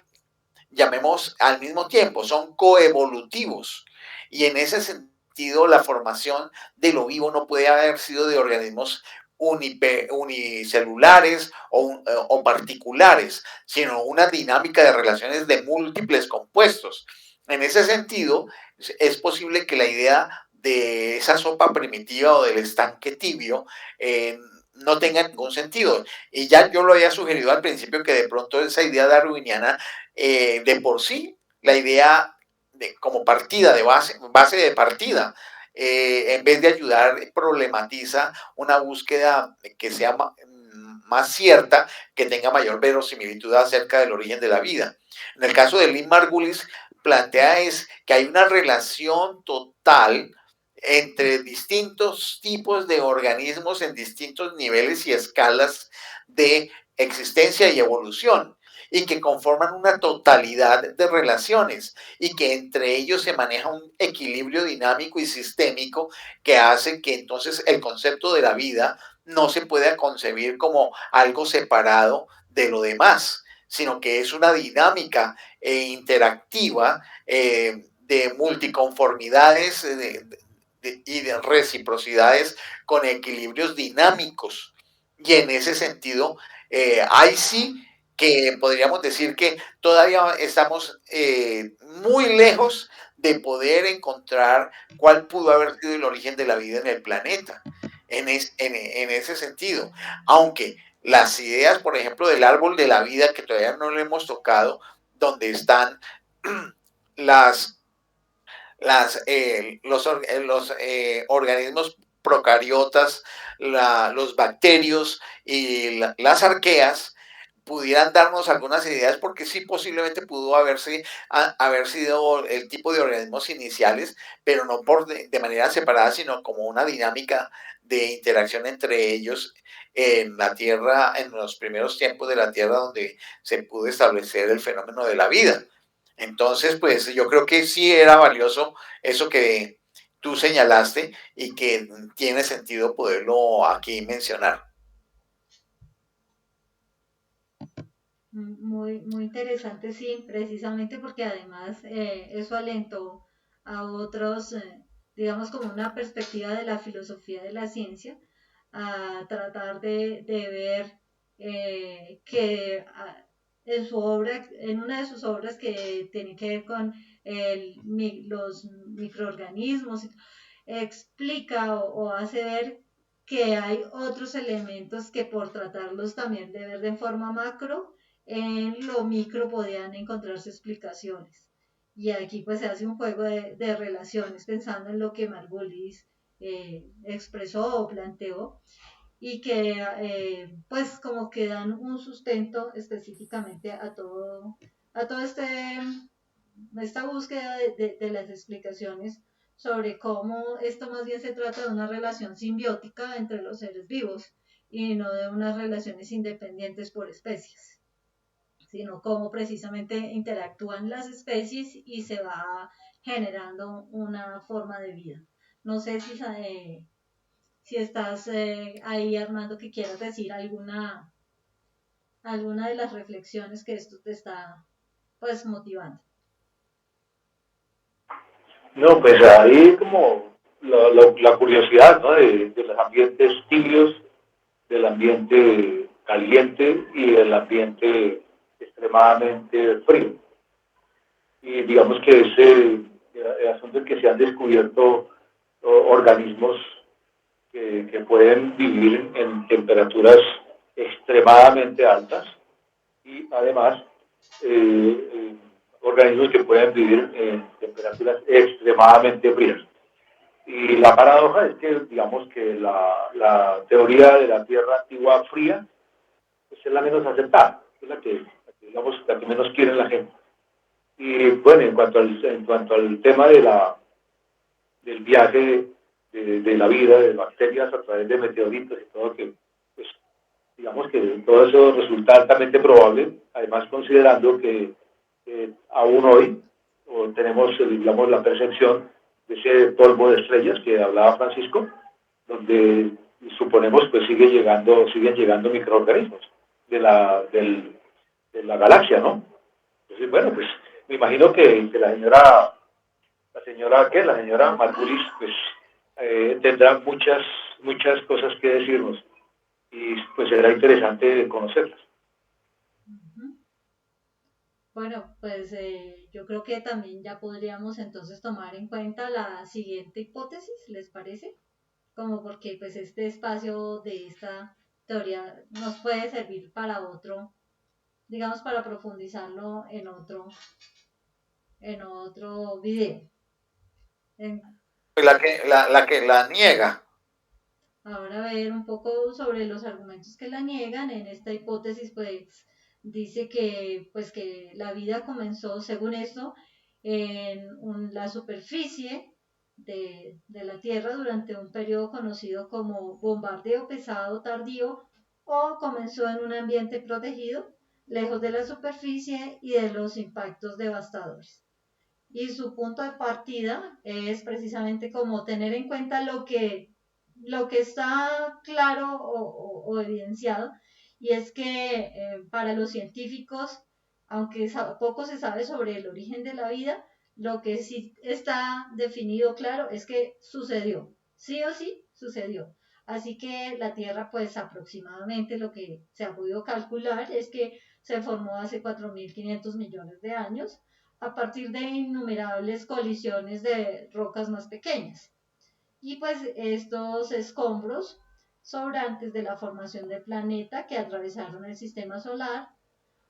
B: llamemos al mismo tiempo, son coevolutivos. Y en ese sentido, la formación de lo vivo no puede haber sido de organismos unicelulares o particulares, sino una dinámica de relaciones de múltiples compuestos. En ese sentido, es posible que la idea de esa sopa primitiva o del estanque tibio no tenga ningún sentido. Y ya yo lo había sugerido al principio, que de pronto esa idea darwiniana, de por sí, la idea como partida de base de partida, en vez de ayudar, problematiza una búsqueda que sea más cierta, que tenga mayor verosimilitud acerca del origen de la vida. En el caso de Lynn Margulis, plantea es que hay una relación total entre distintos tipos de organismos en distintos niveles y escalas de existencia y evolución, y que conforman una totalidad de relaciones y que entre ellos se maneja un equilibrio dinámico y sistémico que hace que entonces el concepto de la vida no se pueda concebir como algo separado de lo demás, sino que es una dinámica interactiva de multiconformidades y de reciprocidades con equilibrios dinámicos. Y en ese sentido, ahí sí que podríamos decir que todavía estamos muy lejos de poder encontrar cuál pudo haber sido el origen de la vida en el planeta, en ese sentido. Aunque las ideas, por ejemplo, del árbol de la vida, que todavía no lo hemos tocado, donde están los organismos procariotas, los bacterios y las arqueas, pudieran darnos algunas ideas, porque sí posiblemente pudo haber sido el tipo de organismos iniciales, pero no de manera separada, sino como una dinámica de interacción entre ellos en la Tierra, en los primeros tiempos de la Tierra, donde se pudo establecer el fenómeno de la vida. Entonces, pues yo creo que sí era valioso eso que tú señalaste y que tiene sentido poderlo aquí mencionar.
A: Muy, muy interesante, sí, precisamente porque además eso alentó a otros, digamos, como una perspectiva de la filosofía de la ciencia, a tratar de ver que en su obra, en una de sus obras que tiene que ver con los microorganismos, explica o hace ver que hay otros elementos que por tratarlos también de ver de forma macro, en lo micro podían encontrarse explicaciones. Y aquí pues se hace un juego de relaciones pensando en lo que Margulis expresó o planteó y que pues como que dan un sustento específicamente a todo esta búsqueda de las explicaciones sobre cómo esto más bien se trata de una relación simbiótica entre los seres vivos y no de unas relaciones independientes por especies, sino cómo precisamente interactúan las especies y se va generando una forma de vida. No sé si estás ahí, Armando, que quieras decir alguna de las reflexiones que esto te está pues motivando.
C: No, pues ahí como la curiosidad, ¿no? De los ambientes tibios, del ambiente caliente y del ambiente extremadamente frío. Y digamos que ese el asunto es que se han descubierto organismos que pueden vivir en temperaturas extremadamente altas y además organismos que pueden vivir en temperaturas extremadamente frías. Y la paradoja es que, digamos que la teoría de la Tierra antigua fría pues es la menos aceptada, es digamos, la que menos quiere la gente. Y bueno, en cuanto al tema del viaje de la vida, de bacterias a través de meteoritos y todo, que pues, digamos que todo eso resulta altamente probable, además considerando que aún hoy tenemos, digamos, la percepción de ese polvo de estrellas que hablaba Francisco, donde suponemos pues siguen llegando microorganismos de la galaxia, ¿no? Entonces, bueno, pues me imagino que la señora Margulis, pues tendrá muchas cosas que decirnos y pues será interesante conocerlas.
A: Bueno, pues yo creo que también ya podríamos entonces tomar en cuenta la siguiente hipótesis, ¿les parece? Como porque pues este espacio de esta teoría nos puede servir para otro, digamos para profundizarlo en otro video.
B: La niega.
A: Ahora ver un poco sobre los argumentos que la niegan. En esta hipótesis pues dice que pues que la vida comenzó según esto en la superficie de la Tierra durante un periodo conocido como bombardeo pesado tardío o comenzó en un ambiente protegido lejos de la superficie y de los impactos devastadores. Y su punto de partida es precisamente como tener en cuenta lo que está claro o evidenciado, y es que para los científicos, aunque poco se sabe sobre el origen de la vida, lo que sí está definido claro es que sucedió, sí o sí sucedió. Así que la Tierra, pues aproximadamente lo que se ha podido calcular es que se formó hace 4.500 millones de años a partir de innumerables colisiones de rocas más pequeñas. Y pues estos escombros sobrantes de la formación del planeta que atravesaron el sistema solar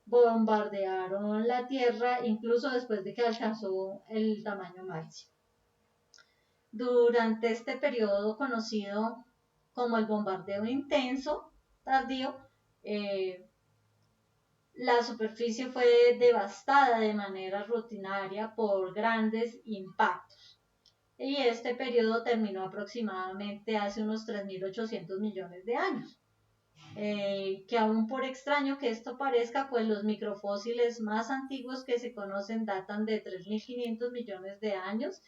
A: bombardearon la Tierra incluso después de que alcanzó el tamaño máximo. Durante este periodo conocido como el bombardeo intenso tardío, la superficie fue devastada de manera rutinaria por grandes impactos. Y este periodo terminó aproximadamente hace unos 3.800 millones de años. Que aún por extraño que esto parezca, pues los microfósiles más antiguos que se conocen datan de 3.500 millones de años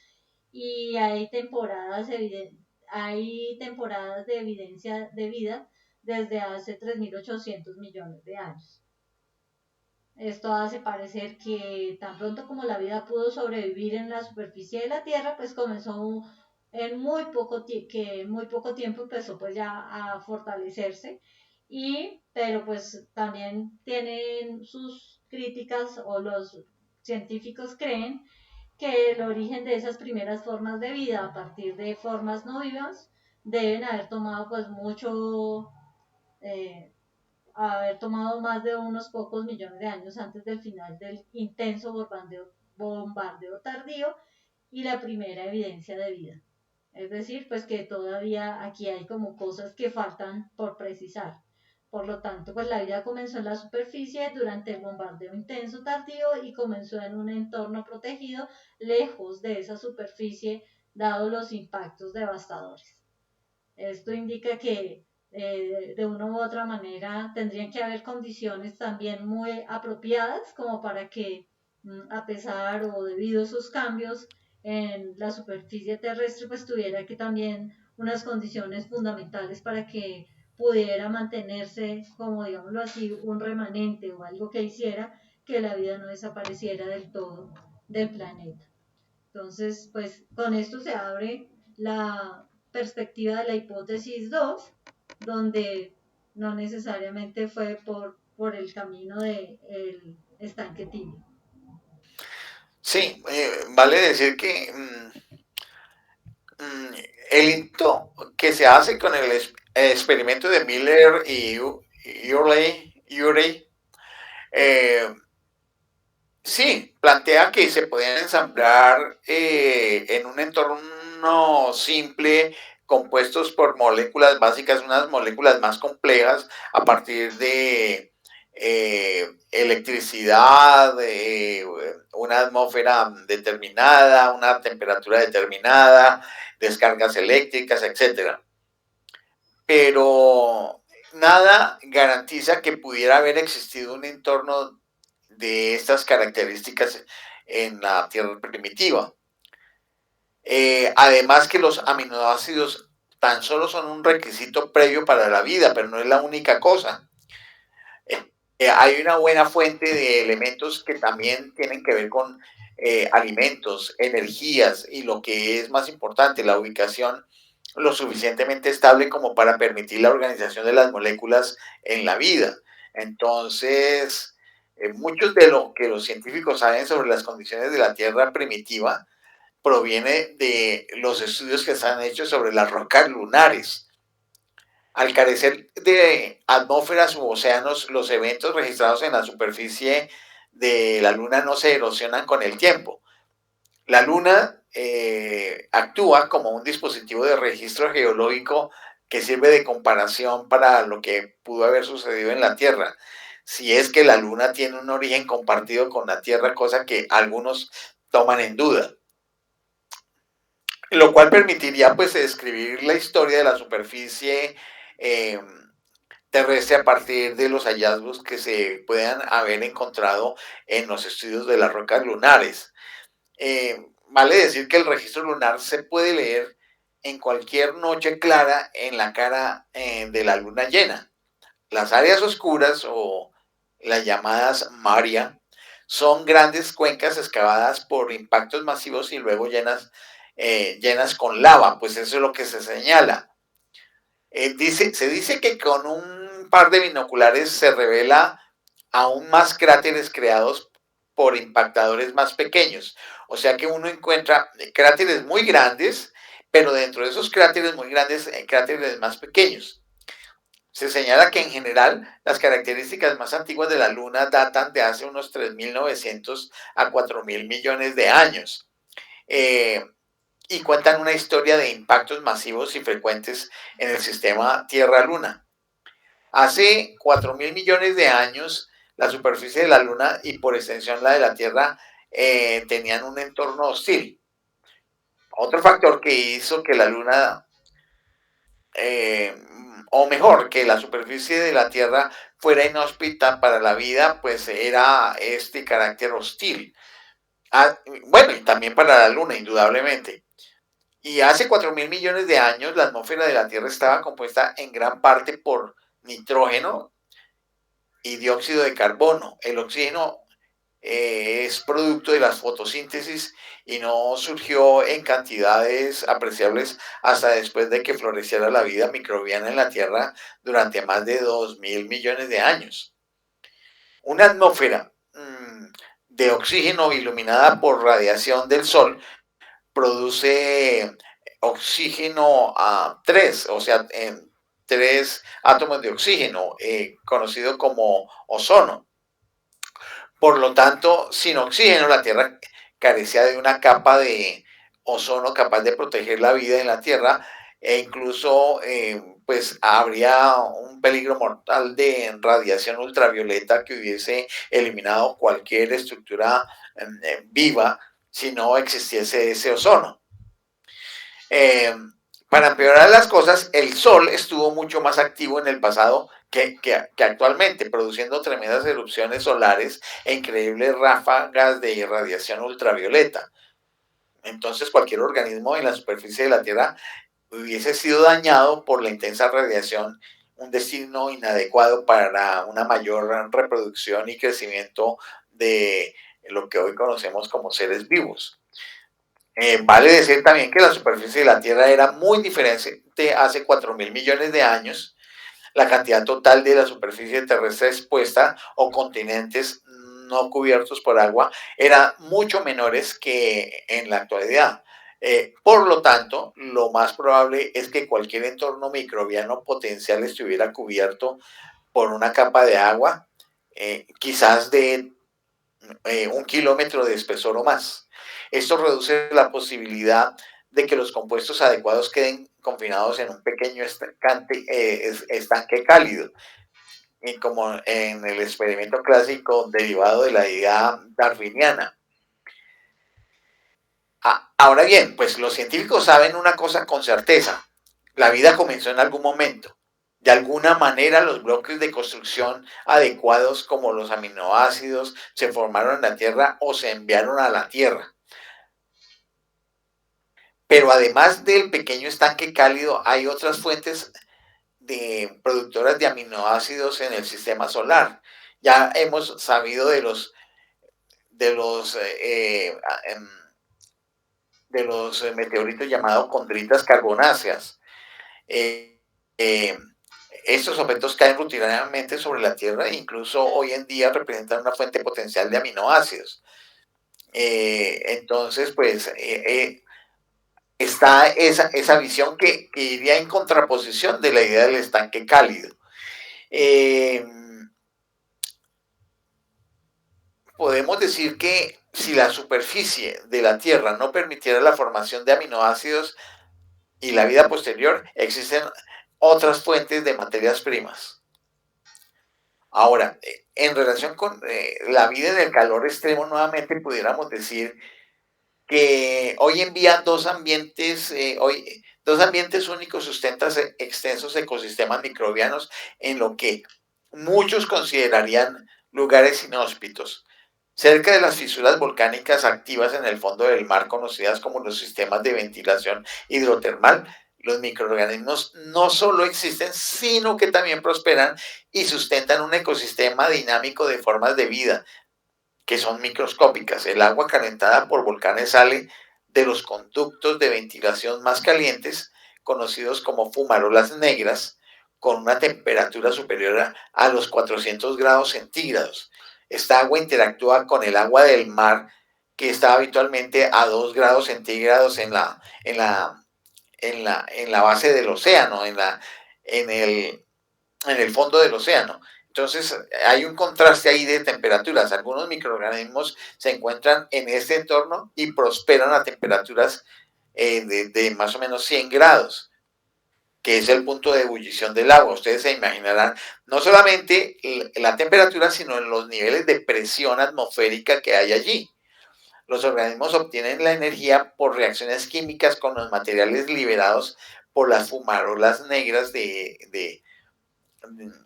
A: y hay temporadas de evidencia de vida desde hace 3.800 millones de años. Esto hace parecer que tan pronto como la vida pudo sobrevivir en la superficie de la Tierra, pues comenzó en muy poco tiempo empezó pues ya a fortalecerse, pero pues también tienen sus críticas, o los científicos creen que el origen de esas primeras formas de vida a partir de formas no vivas deben haber tomado pues haber tomado más de unos pocos millones de años antes del final del intenso bombardeo tardío y la primera evidencia de vida. Es decir, pues que todavía aquí hay como cosas que faltan por precisar. Por lo tanto, pues la vida comenzó en la superficie durante el bombardeo intenso tardío y comenzó en un entorno protegido lejos de esa superficie, dado los impactos devastadores. Esto indica que de una u otra manera tendrían que haber condiciones también muy apropiadas como para que, a pesar o debido a esos cambios en la superficie terrestre, pues tuviera que también unas condiciones fundamentales para que pudiera mantenerse, como digámoslo así, un remanente o algo que hiciera que la vida no desapareciera del todo del planeta. Entonces, pues con esto se abre la perspectiva de la hipótesis 2, donde no necesariamente fue por el camino del estanque tibio.
B: Sí, vale decir que el hito que se hace con el experimento de Miller y Urey, sí, plantea que se podían ensamblar en un entorno simple, compuestos por moléculas básicas, unas moléculas más complejas a partir de electricidad, una atmósfera determinada, una temperatura determinada, descargas eléctricas, etc. Pero nada garantiza que pudiera haber existido un entorno de estas características en la Tierra primitiva. Además que los aminoácidos tan solo son un requisito previo para la vida, pero no es la única cosa. Hay una buena fuente de elementos que también tienen que ver con alimentos, energías y lo que es más importante, la ubicación lo suficientemente estable como para permitir la organización de las moléculas en la vida. Entonces, muchos de lo que los científicos saben sobre las condiciones de la Tierra primitiva proviene de los estudios que se han hecho sobre las rocas lunares. Al carecer de atmósferas u océanos, los eventos registrados en la superficie de la Luna no se erosionan con el tiempo. La Luna actúa como un dispositivo de registro geológico que sirve de comparación para lo que pudo haber sucedido en la Tierra. Si es que la Luna tiene un origen compartido con la Tierra, cosa que algunos toman en duda. Lo cual permitiría pues describir la historia de la superficie terrestre a partir de los hallazgos que se puedan haber encontrado en los estudios de las rocas lunares. Vale decir que el registro lunar se puede leer en cualquier noche clara en la cara de la luna llena. Las áreas oscuras o las llamadas maria son grandes cuencas excavadas por impactos masivos y luego llenas con lava, pues eso es lo que se señala. Se dice que con un par de binoculares se revela aún más cráteres creados por impactadores más pequeños. O sea que uno encuentra cráteres muy grandes, pero dentro de esos cráteres muy grandes, cráteres más pequeños. Se señala que en general las características más antiguas de la Luna datan de hace unos 3.900 a 4.000 millones de años. Y cuentan una historia de impactos masivos y frecuentes en el sistema Tierra-Luna. Hace 4.000 millones de años la superficie de la Luna y por extensión la de la Tierra tenían un entorno hostil. Otro factor que hizo que la Luna, o mejor, que la superficie de la Tierra fuera inhóspita para la vida, pues era este carácter hostil. Bueno, y también para la Luna, indudablemente. Y hace 4.000 millones de años la atmósfera de la Tierra estaba compuesta en gran parte por nitrógeno y dióxido de carbono. El oxígeno es producto de la fotosíntesis y no surgió en cantidades apreciables hasta después de que floreciera la vida microbiana en la Tierra durante más de 2.000 millones de años. Una atmósfera de oxígeno iluminada por radiación del Sol produce oxígeno a 3, o sea, 3 átomos de oxígeno, conocido como ozono. Por lo tanto, sin oxígeno, la Tierra carecía de una capa de ozono capaz de proteger la vida en la Tierra e incluso pues habría un peligro mortal de radiación ultravioleta que hubiese eliminado cualquier estructura viva si no existiese ese ozono. Para empeorar las cosas, el Sol estuvo mucho más activo en el pasado que actualmente, produciendo tremendas erupciones solares e increíbles ráfagas de radiación ultravioleta. Entonces, cualquier organismo en la superficie de la Tierra hubiese sido dañado por la intensa radiación, un destino inadecuado para una mayor reproducción y crecimiento de lo que hoy conocemos como seres vivos. Vale decir también que la superficie de la Tierra era muy diferente hace 4.000 millones de años. La cantidad total de la superficie terrestre expuesta o continentes no cubiertos por agua eran mucho menores que en la actualidad. Por lo tanto, lo más probable es que cualquier entorno microbiano potencial estuviera cubierto por una capa de agua, quizás de 1 kilómetro de espesor o más. Esto reduce la posibilidad de que los compuestos adecuados queden confinados en un pequeño estanque cálido, y como en el experimento clásico derivado de la idea darwiniana. Ahora bien, pues los científicos saben una cosa con certeza: la vida comenzó en algún momento. De alguna manera, los bloques de construcción adecuados, como los aminoácidos, se formaron en la Tierra o se enviaron a la Tierra. Pero además del pequeño estanque cálido, hay otras fuentes de productoras de aminoácidos en el sistema solar. Ya hemos sabido de los meteoritos llamados condritas carbonáceas. Estos objetos caen rutinariamente sobre la Tierra e incluso hoy en día representan una fuente potencial de aminoácidos. Entonces, pues, está esa visión que iría en contraposición de la idea del estanque cálido. Podemos decir que si la superficie de la Tierra no permitiera la formación de aminoácidos y la vida posterior, existen otras fuentes de materias primas. Ahora, en relación con la vida en el calor extremo, nuevamente pudiéramos decir que hoy en día dos ambientes únicos sustentan extensos ecosistemas microbianos en lo que muchos considerarían lugares inhóspitos. Cerca de las fisuras volcánicas activas en el fondo del mar, conocidas como los sistemas de ventilación hidrotermal, los microorganismos no solo existen, sino que también prosperan y sustentan un ecosistema dinámico de formas de vida que son microscópicas. El agua calentada por volcanes sale de los conductos de ventilación más calientes, conocidos como fumarolas negras, con una temperatura superior a los 400 grados centígrados. Esta agua interactúa con el agua del mar, que está habitualmente a 2 grados centígrados en la base del océano, en el fondo del océano. Entonces, hay un contraste ahí de temperaturas. Algunos microorganismos se encuentran en este entorno y prosperan a temperaturas de más o menos 100 grados. que es el punto de ebullición del agua. Ustedes se imaginarán no solamente la temperatura, sino en los niveles de presión atmosférica que hay allí. Los organismos obtienen la energía por reacciones químicas con los materiales liberados por las fumarolas negras de,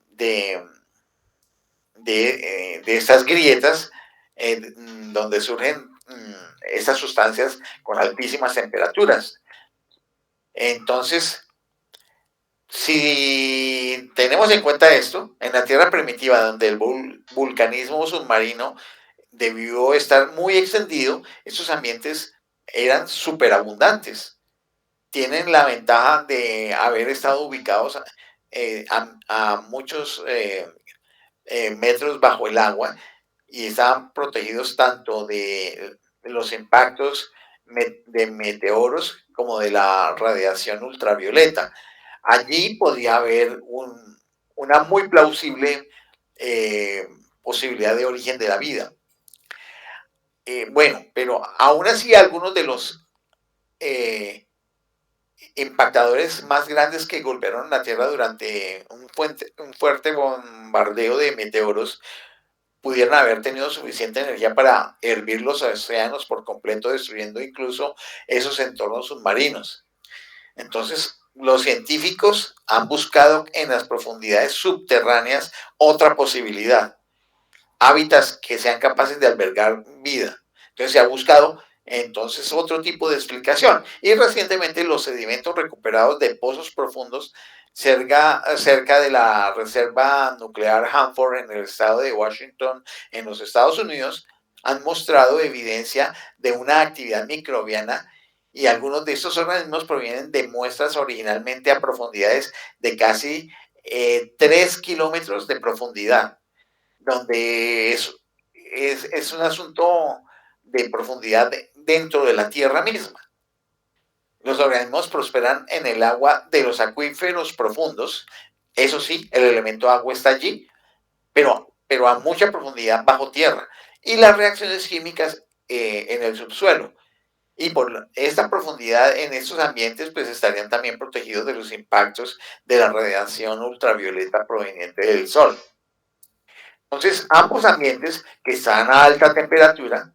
B: de estas grietas donde surgen estas sustancias con altísimas temperaturas. Entonces, si tenemos en cuenta esto, en la Tierra primitiva, donde el vulcanismo submarino debió estar muy extendido, estos ambientes eran superabundantes. Tienen la ventaja de haber estado ubicados a muchos metros bajo el agua y estaban protegidos tanto de los impactos de meteoros como de la radiación ultravioleta. Allí podía haber una muy plausible posibilidad de origen de la vida. Bueno, pero aún así algunos de los impactadores más grandes que golpearon la Tierra durante un fuerte bombardeo de meteoros pudieron haber tenido suficiente energía para hervir los océanos por completo, destruyendo incluso esos entornos submarinos. Entonces, los científicos han buscado en las profundidades subterráneas otra posibilidad, hábitats que sean capaces de albergar vida. Entonces se ha buscado entonces otro tipo de explicación. Y recientemente los sedimentos recuperados de pozos profundos cerca de la reserva nuclear Hanford en el estado de Washington, en los Estados Unidos, han mostrado evidencia de una actividad microbiana y algunos de estos organismos provienen de muestras originalmente a profundidades de casi 3 kilómetros de profundidad, donde es un asunto de profundidad dentro de la Tierra misma. Los organismos prosperan en el agua de los acuíferos profundos. Eso sí, el elemento agua está allí, pero a mucha profundidad bajo tierra. Y las reacciones químicas en el subsuelo. Y por esta profundidad en estos ambientes, pues estarían también protegidos de los impactos de la radiación ultravioleta proveniente del Sol. Entonces, ambos ambientes que están a alta temperatura,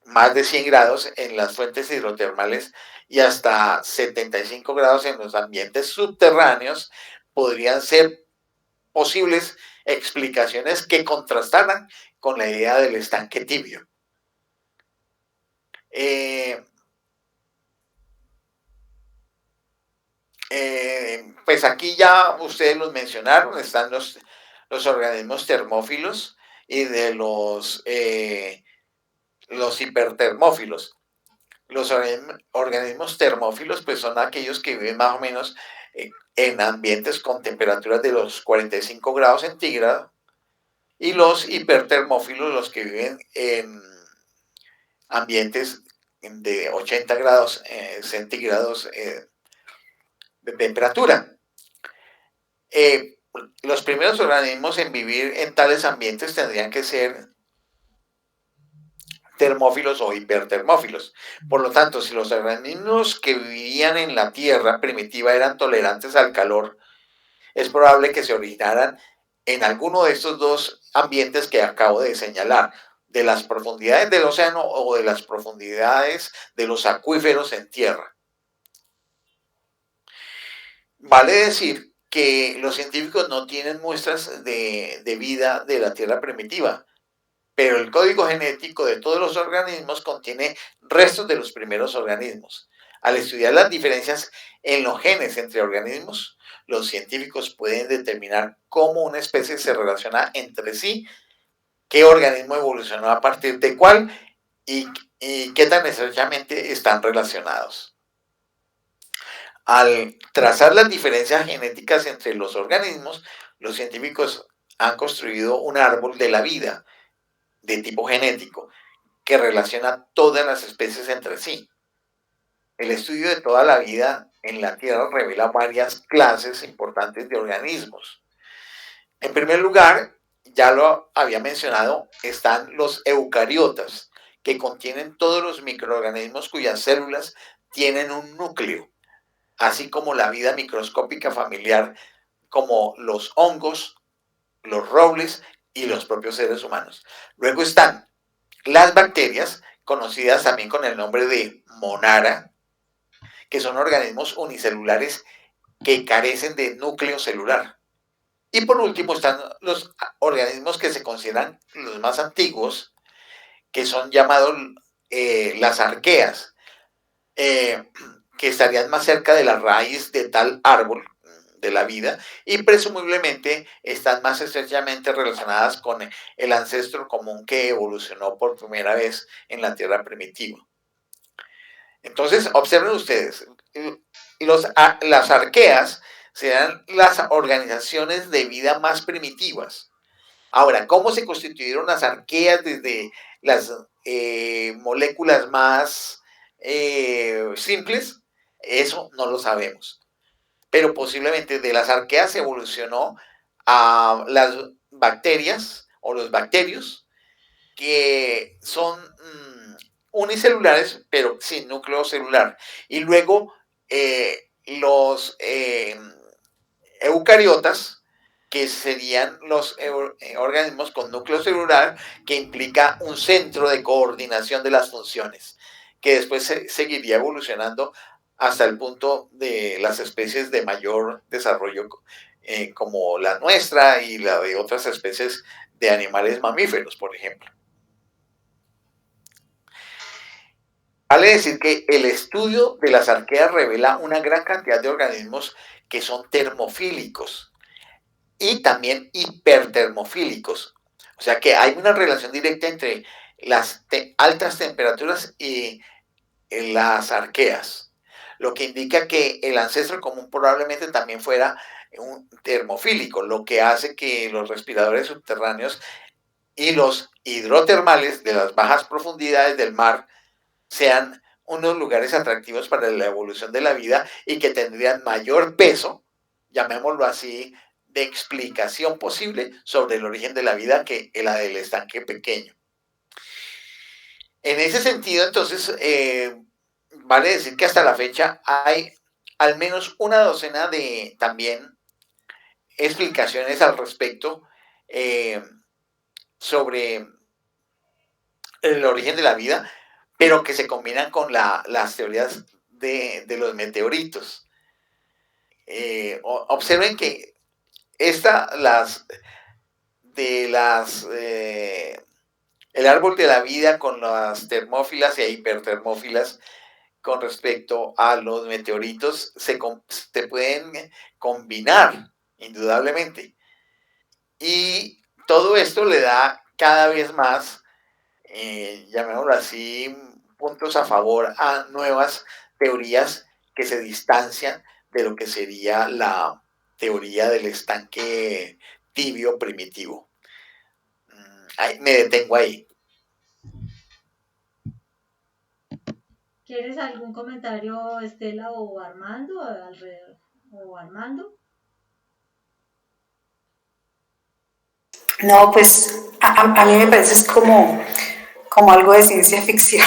B: más de 100 grados en las fuentes hidrotermales y hasta 75 grados en los ambientes subterráneos, podrían ser posibles explicaciones que contrastaran con la idea del estanque tibio. Pues aquí ya ustedes los mencionaron, están los organismos termófilos y de los hipertermófilos. Los organismos termófilos pues son aquellos que viven más o menos en ambientes con temperaturas de los 45 grados centígrados, y los hipertermófilos los que viven en ambientes de 80 grados centígrados de temperatura. Los primeros organismos en vivir en tales ambientes tendrían que ser termófilos o hipertermófilos. Por lo tanto, si los organismos que vivían en la Tierra primitiva eran tolerantes al calor, es probable que se originaran en alguno de estos dos ambientes que acabo de señalar, de las profundidades del océano o de las profundidades de los acuíferos en tierra. Vale decir que los científicos no tienen muestras de vida de la Tierra primitiva, pero el código genético de todos los organismos contiene restos de los primeros organismos. Al estudiar las diferencias en los genes entre organismos, los científicos pueden determinar cómo una especie se relaciona entre sí, qué organismo evolucionó a partir de cuál y qué tan estrechamente están relacionados. Al trazar las diferencias genéticas entre los organismos, los científicos han construido un árbol de la vida de tipo genético que relaciona todas las especies entre sí. El estudio de toda la vida en la Tierra revela varias clases importantes de organismos. En primer lugar, ya lo había mencionado, están los eucariotas, que contienen todos los microorganismos cuyas células tienen un núcleo. así como la vida microscópica familiar, como los hongos, los robles y los propios seres humanos. Luego están las bacterias, conocidas también con el nombre de monara, que son organismos unicelulares que carecen de núcleo celular. Y por último están los organismos que se consideran los más antiguos, que son llamados las arqueas, que estarían más cerca de la raíz de tal árbol de la vida y presumiblemente están más estrechamente relacionadas con el ancestro común que evolucionó por primera vez en la Tierra primitiva. Entonces, observen ustedes, las arqueas serán las organizaciones de vida más primitivas. Ahora, ¿cómo se constituyeron las arqueas desde las moléculas más simples? Eso no lo sabemos. Pero posiblemente de las arqueas evolucionó a las bacterias o los bacterios que son unicelulares pero sin núcleo celular. Y luego los eucariotas, que serían los organismos con núcleo celular, que implica un centro de coordinación de las funciones, que después seguiría evolucionando hasta el punto de las especies de mayor desarrollo, como la nuestra y la de otras especies de animales mamíferos, por ejemplo. Vale decir que el estudio de las arqueas revela una gran cantidad de organismos que son termofílicos y también hipertermofílicos. O sea que hay una relación directa entre las altas temperaturas y las arqueas, lo que indica que el ancestro común probablemente también fuera un termofílico, lo que hace que los respiradores subterráneos y los hidrotermales de las bajas profundidades del mar sean unos lugares atractivos para la evolución de la vida y que tendrían mayor peso, llamémoslo así, de explicación posible sobre el origen de la vida que la del estanque pequeño. En ese sentido, entonces, vale decir que hasta la fecha hay al menos una docena de también explicaciones al respecto sobre el origen de la vida, pero que se combinan con las teorías de los meteoritos. Observen que el árbol de la vida con las termófilas e hipertermófilas con respecto a los meteoritos se pueden combinar, indudablemente. Y todo esto le da cada vez más, llamémoslo así, puntos a favor a nuevas teorías que se distancian de lo que sería la teoría del estanque tibio primitivo. Me detengo ahí.
A: ¿Quieres algún comentario, Estela o Armando, alrededor? ¿O Armando?
D: No, pues a mí me parece como algo de ciencia ficción.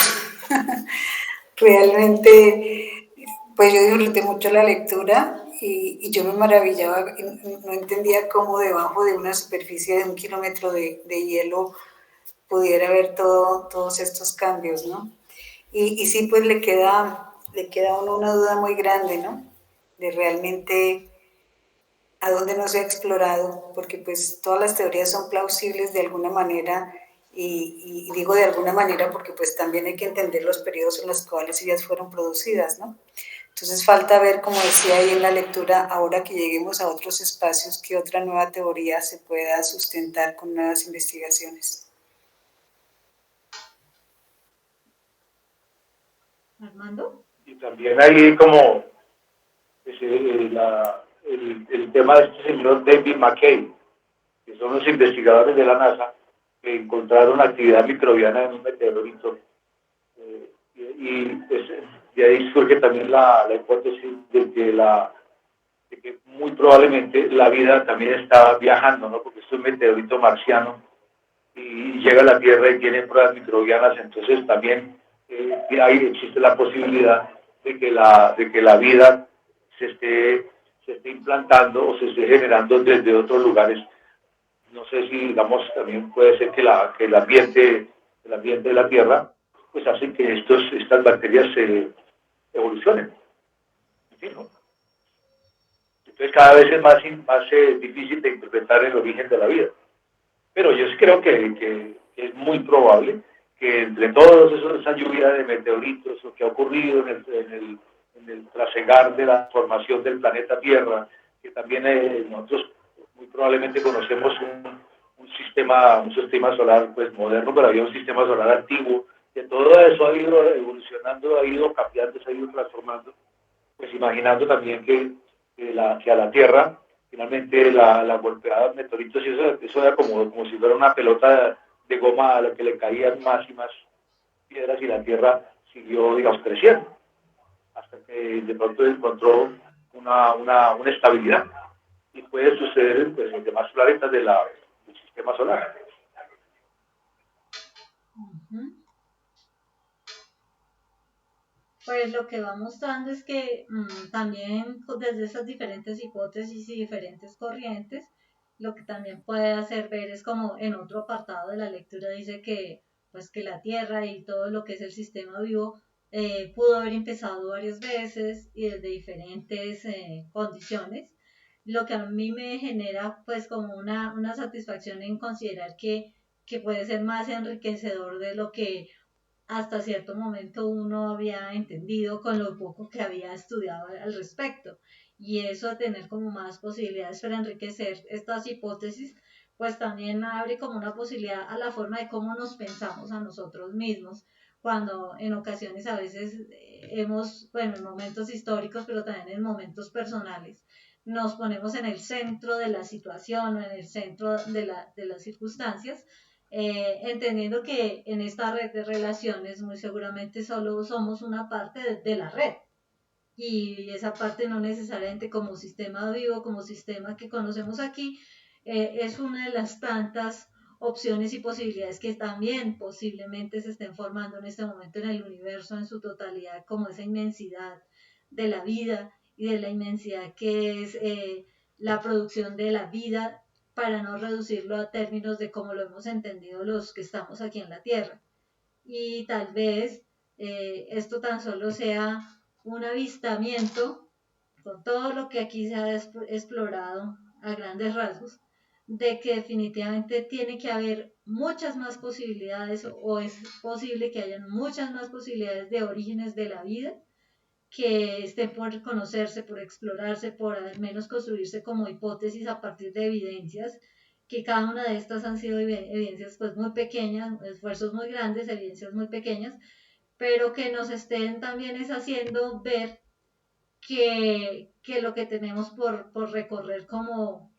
D: Realmente, pues yo disfruté mucho la lectura y yo me maravillaba, no entendía cómo debajo de una superficie de 1 kilómetro de hielo pudiera haber todos estos cambios, ¿no? Y sí, pues le queda a uno una duda muy grande, ¿no? De realmente a dónde no se ha explorado, porque pues todas las teorías son plausibles de alguna manera, y digo de alguna manera porque pues también hay que entender los periodos en los cuales ellas fueron producidas, ¿no? Entonces falta ver, como decía ahí en la lectura, ahora que lleguemos a otros espacios, qué otra nueva teoría se pueda sustentar con nuevas investigaciones.
A: Armando.
C: Y también hay como el tema de este señor David McKay, que son los investigadores de la NASA que encontraron actividad microbiana en un meteorito. De ahí surge también la hipótesis de que muy probablemente la vida también está viajando, ¿no? Porque es un meteorito marciano y llega a la Tierra y tiene pruebas microbianas, entonces también ahí existe la posibilidad de que la vida se esté implantando o se esté generando desde otros lugares. No sé si, digamos, también puede ser que el ambiente de la Tierra pues hace que estas bacterias se evolucionen. En fin, ¿no? Entonces cada vez es más difícil de interpretar el origen de la vida. Pero yo sí creo que es muy probable que entre todos esa lluvia de meteoritos, lo que ha ocurrido en el trasegar de la formación del planeta Tierra, que también nosotros muy probablemente conocemos un sistema solar pues moderno, pero había un sistema solar antiguo, que todo eso ha ido evolucionando, ha ido cambiando, se ha ido transformando, pues imaginando también que a la Tierra finalmente la golpeada de meteoritos, y eso era como si fuera una pelota de goma a la que le caían más y más piedras, y la Tierra siguió, digamos, creciendo, hasta que de pronto encontró una estabilidad. Y puede suceder pues, en demás planetas del sistema solar.
A: Ujú. Pues lo que va mostrando es que también desde esas diferentes hipótesis y diferentes corrientes, lo que también puede hacer ver es como en otro apartado de la lectura dice que pues que la Tierra y todo lo que es el sistema vivo pudo haber empezado varias veces y desde diferentes condiciones, lo que a mí me genera pues como una satisfacción en considerar que puede ser más enriquecedor de lo que hasta cierto momento uno había entendido con lo poco que había estudiado al respecto. Y eso de tener como más posibilidades para enriquecer estas hipótesis, pues también abre como una posibilidad a la forma de cómo nos pensamos a nosotros mismos, cuando en ocasiones a veces bueno, en momentos históricos, pero también en momentos personales, nos ponemos en el centro de la situación o en el centro de las circunstancias, entendiendo que en esta red de relaciones muy seguramente solo somos una parte de la red, y esa parte no necesariamente como sistema vivo, como sistema que conocemos aquí, es una de las tantas opciones y posibilidades que también posiblemente se estén formando en este momento en el universo en su totalidad, como esa inmensidad de la vida y de la inmensidad que es la producción de la vida, para no reducirlo a términos de cómo lo hemos entendido los que estamos aquí en la Tierra. Y tal vez esto tan solo sea un avistamiento con todo lo que aquí se ha explorado a grandes rasgos, de que definitivamente tiene que haber muchas más posibilidades, o es posible que hayan muchas más posibilidades de orígenes de la vida que estén por conocerse, por explorarse, por al menos construirse como hipótesis a partir de evidencias, que cada una de estas han sido evidencias pues muy pequeñas, esfuerzos muy grandes, evidencias muy pequeñas, pero que nos estén también es haciendo ver que lo que tenemos por recorrer como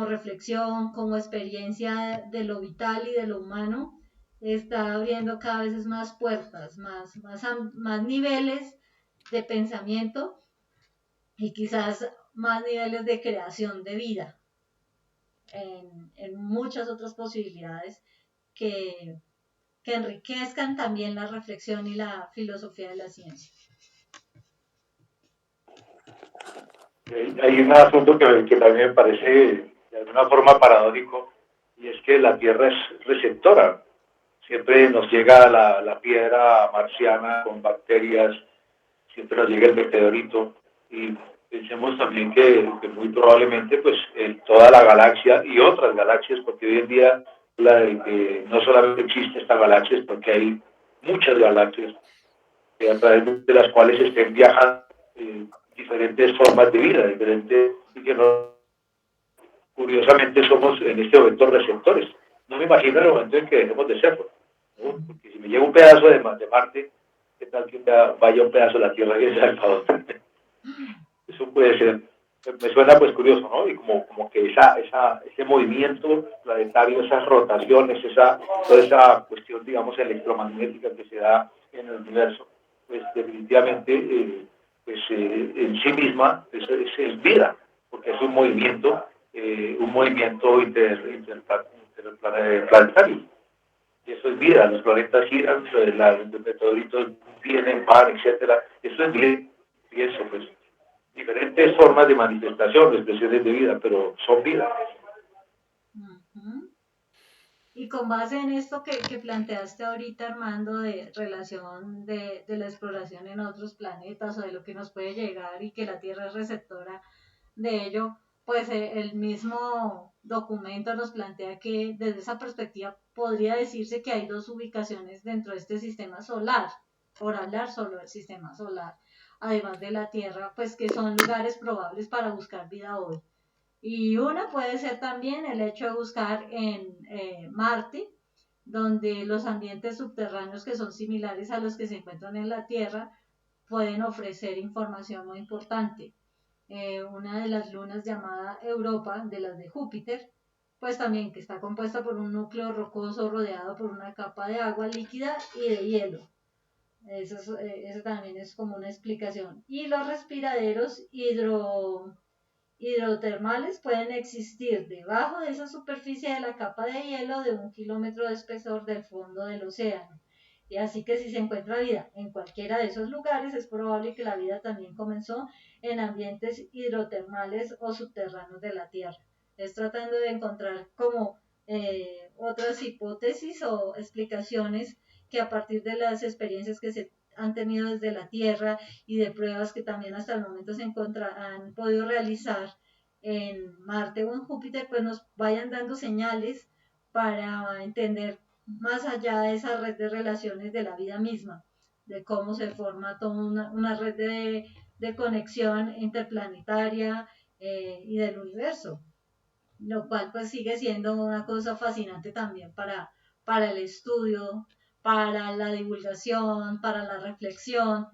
A: reflexión, como experiencia de lo vital y de lo humano, está abriendo cada vez más puertas, más niveles de pensamiento y quizás más niveles de creación de vida en muchas otras posibilidades que, que enriquezcan también la reflexión y la filosofía de la ciencia.
C: Hay un asunto que también me parece de alguna forma paradójico, y es que la Tierra es receptora. Siempre nos llega la piedra marciana con bacterias, siempre nos llega el meteorito, y pensemos también que muy probablemente pues toda la galaxia y otras galaxias, porque hoy en día no solamente existe esta galaxia, es porque hay muchas galaxias a través de las cuales estén viajando diferentes formas de vida, diferentes, y que no, curiosamente somos en este momento receptores. No me imagino el momento en que dejemos de serlo, ¿no? Porque si me llega un pedazo de Marte, ¿qué tal que vaya un pedazo de la Tierra y sabe para dónde? Eso puede ser, me suena pues curioso, ¿no? Y como que ese movimiento planetario, esas rotaciones, toda esa cuestión, digamos, electromagnética que se da en el universo, pues definitivamente en sí misma es vida, porque es un movimiento interplanetario. Y eso es vida, los planetas giran, los meteoritos vienen, van, etcétera. Eso es vida, pienso, pues. diferentes formas de manifestación, expresiones de vida, pero son vida.
A: Ujú. Y con base en esto que planteaste ahorita, Armando, de relación de la exploración en otros planetas o de lo que nos puede llegar y que la Tierra es receptora de ello, pues el mismo documento nos plantea que desde esa perspectiva podría decirse que hay dos ubicaciones dentro de este sistema solar, por hablar solo del sistema solar, además de la Tierra, pues que son lugares probables para buscar vida hoy. Y una puede ser también el hecho de buscar en Marte, donde los ambientes subterráneos que son similares a los que se encuentran en la Tierra pueden ofrecer información muy importante. Una de las lunas llamada Europa, de las de Júpiter, pues también que está compuesta por un núcleo rocoso rodeado por una capa de agua líquida y de hielo. Eso también es como una explicación. Y los respiraderos hidrotermales pueden existir debajo de esa superficie de la capa de hielo de 1 kilómetro de espesor del fondo del océano. Y así que si se encuentra vida en cualquiera de esos lugares, es probable que la vida también comenzó en ambientes hidrotermales o subterráneos de la Tierra. Es tratando de encontrar como otras hipótesis o explicaciones que a partir de las experiencias que se han tenido desde la Tierra y de pruebas que también hasta el momento han podido realizar en Marte o en Júpiter, pues nos vayan dando señales para entender más allá de esa red de relaciones de la vida misma, de cómo se forma toda una red de conexión interplanetaria y del universo, lo cual pues sigue siendo una cosa fascinante también para el estudio, para la divulgación, para la reflexión,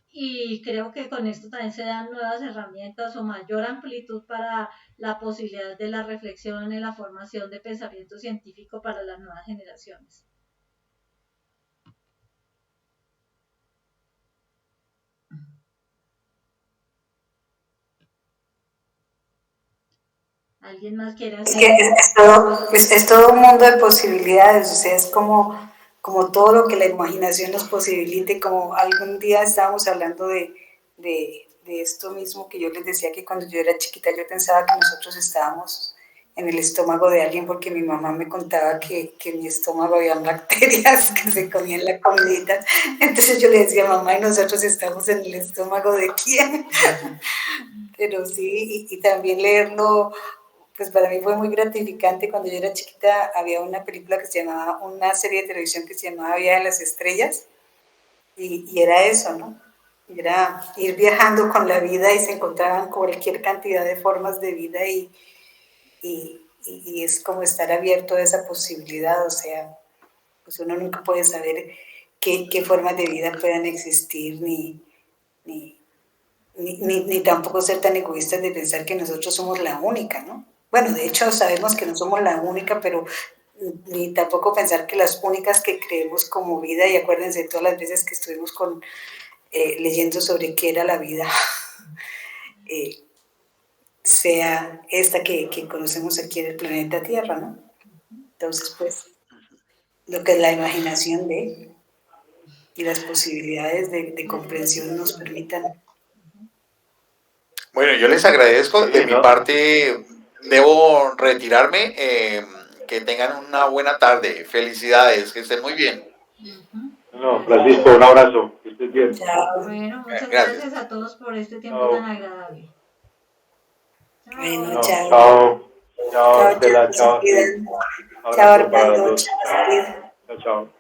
A: y creo que con esto también se dan nuevas herramientas o mayor amplitud para la posibilidad de la reflexión y la formación de pensamiento científico para las nuevas generaciones. ¿Alguien más quiere
D: Es
A: hacer?
D: que es todo un mundo de posibilidades, o sea, es como todo lo que la imaginación nos posibilite, como algún día estábamos hablando de esto mismo que yo les decía, que cuando yo era chiquita yo pensaba que nosotros estábamos en el estómago de alguien porque mi mamá me contaba que en mi estómago había bacterias que se comían la comidita. Entonces yo le decía, mamá, ¿y nosotros estamos en el estómago de quién? Pero sí, y también leerlo, pues para mí fue muy gratificante. Cuando yo era chiquita había una película que se llamaba, una serie de televisión que se llamaba Vía de las Estrellas, y era eso, ¿no? Era ir viajando con la vida y se encontraban cualquier cantidad de formas de vida y es como estar abierto a esa posibilidad, o sea, pues uno nunca puede saber qué formas de vida puedan existir, ni tampoco ser tan egoístas de pensar que nosotros somos la única, ¿no? Bueno, de hecho sabemos que no somos la única, pero ni tampoco pensar que las únicas que creemos como vida, y acuérdense todas las veces que estuvimos leyendo sobre qué era la vida, sea esta que conocemos aquí en el planeta Tierra, ¿no? Entonces, pues, lo que la imaginación y las posibilidades de comprensión nos permitan.
B: Bueno, yo les agradezco. De
C: Sí,
B: mi
C: ¿no?
B: parte, debo retirarme. Que tengan una buena tarde. Felicidades, que estén muy bien.
C: No,
A: Gracias.
C: Francisco, un abrazo, que estés bien.
D: Chao.
A: Bueno, muchas
B: Gracias.
A: gracias a todos por este tiempo tan
C: Chao.
A: agradable.
D: Bueno,
A: Chao.
C: No,
D: chao.
C: chao, chao,
D: Chao,
C: Estela,
D: chao, se
C: chao, Astrid.
D: cuidan. Chao,
C: Abrazo para las
D: Armando,
C: dos.
D: chao, Astrid.
C: Chao, chao.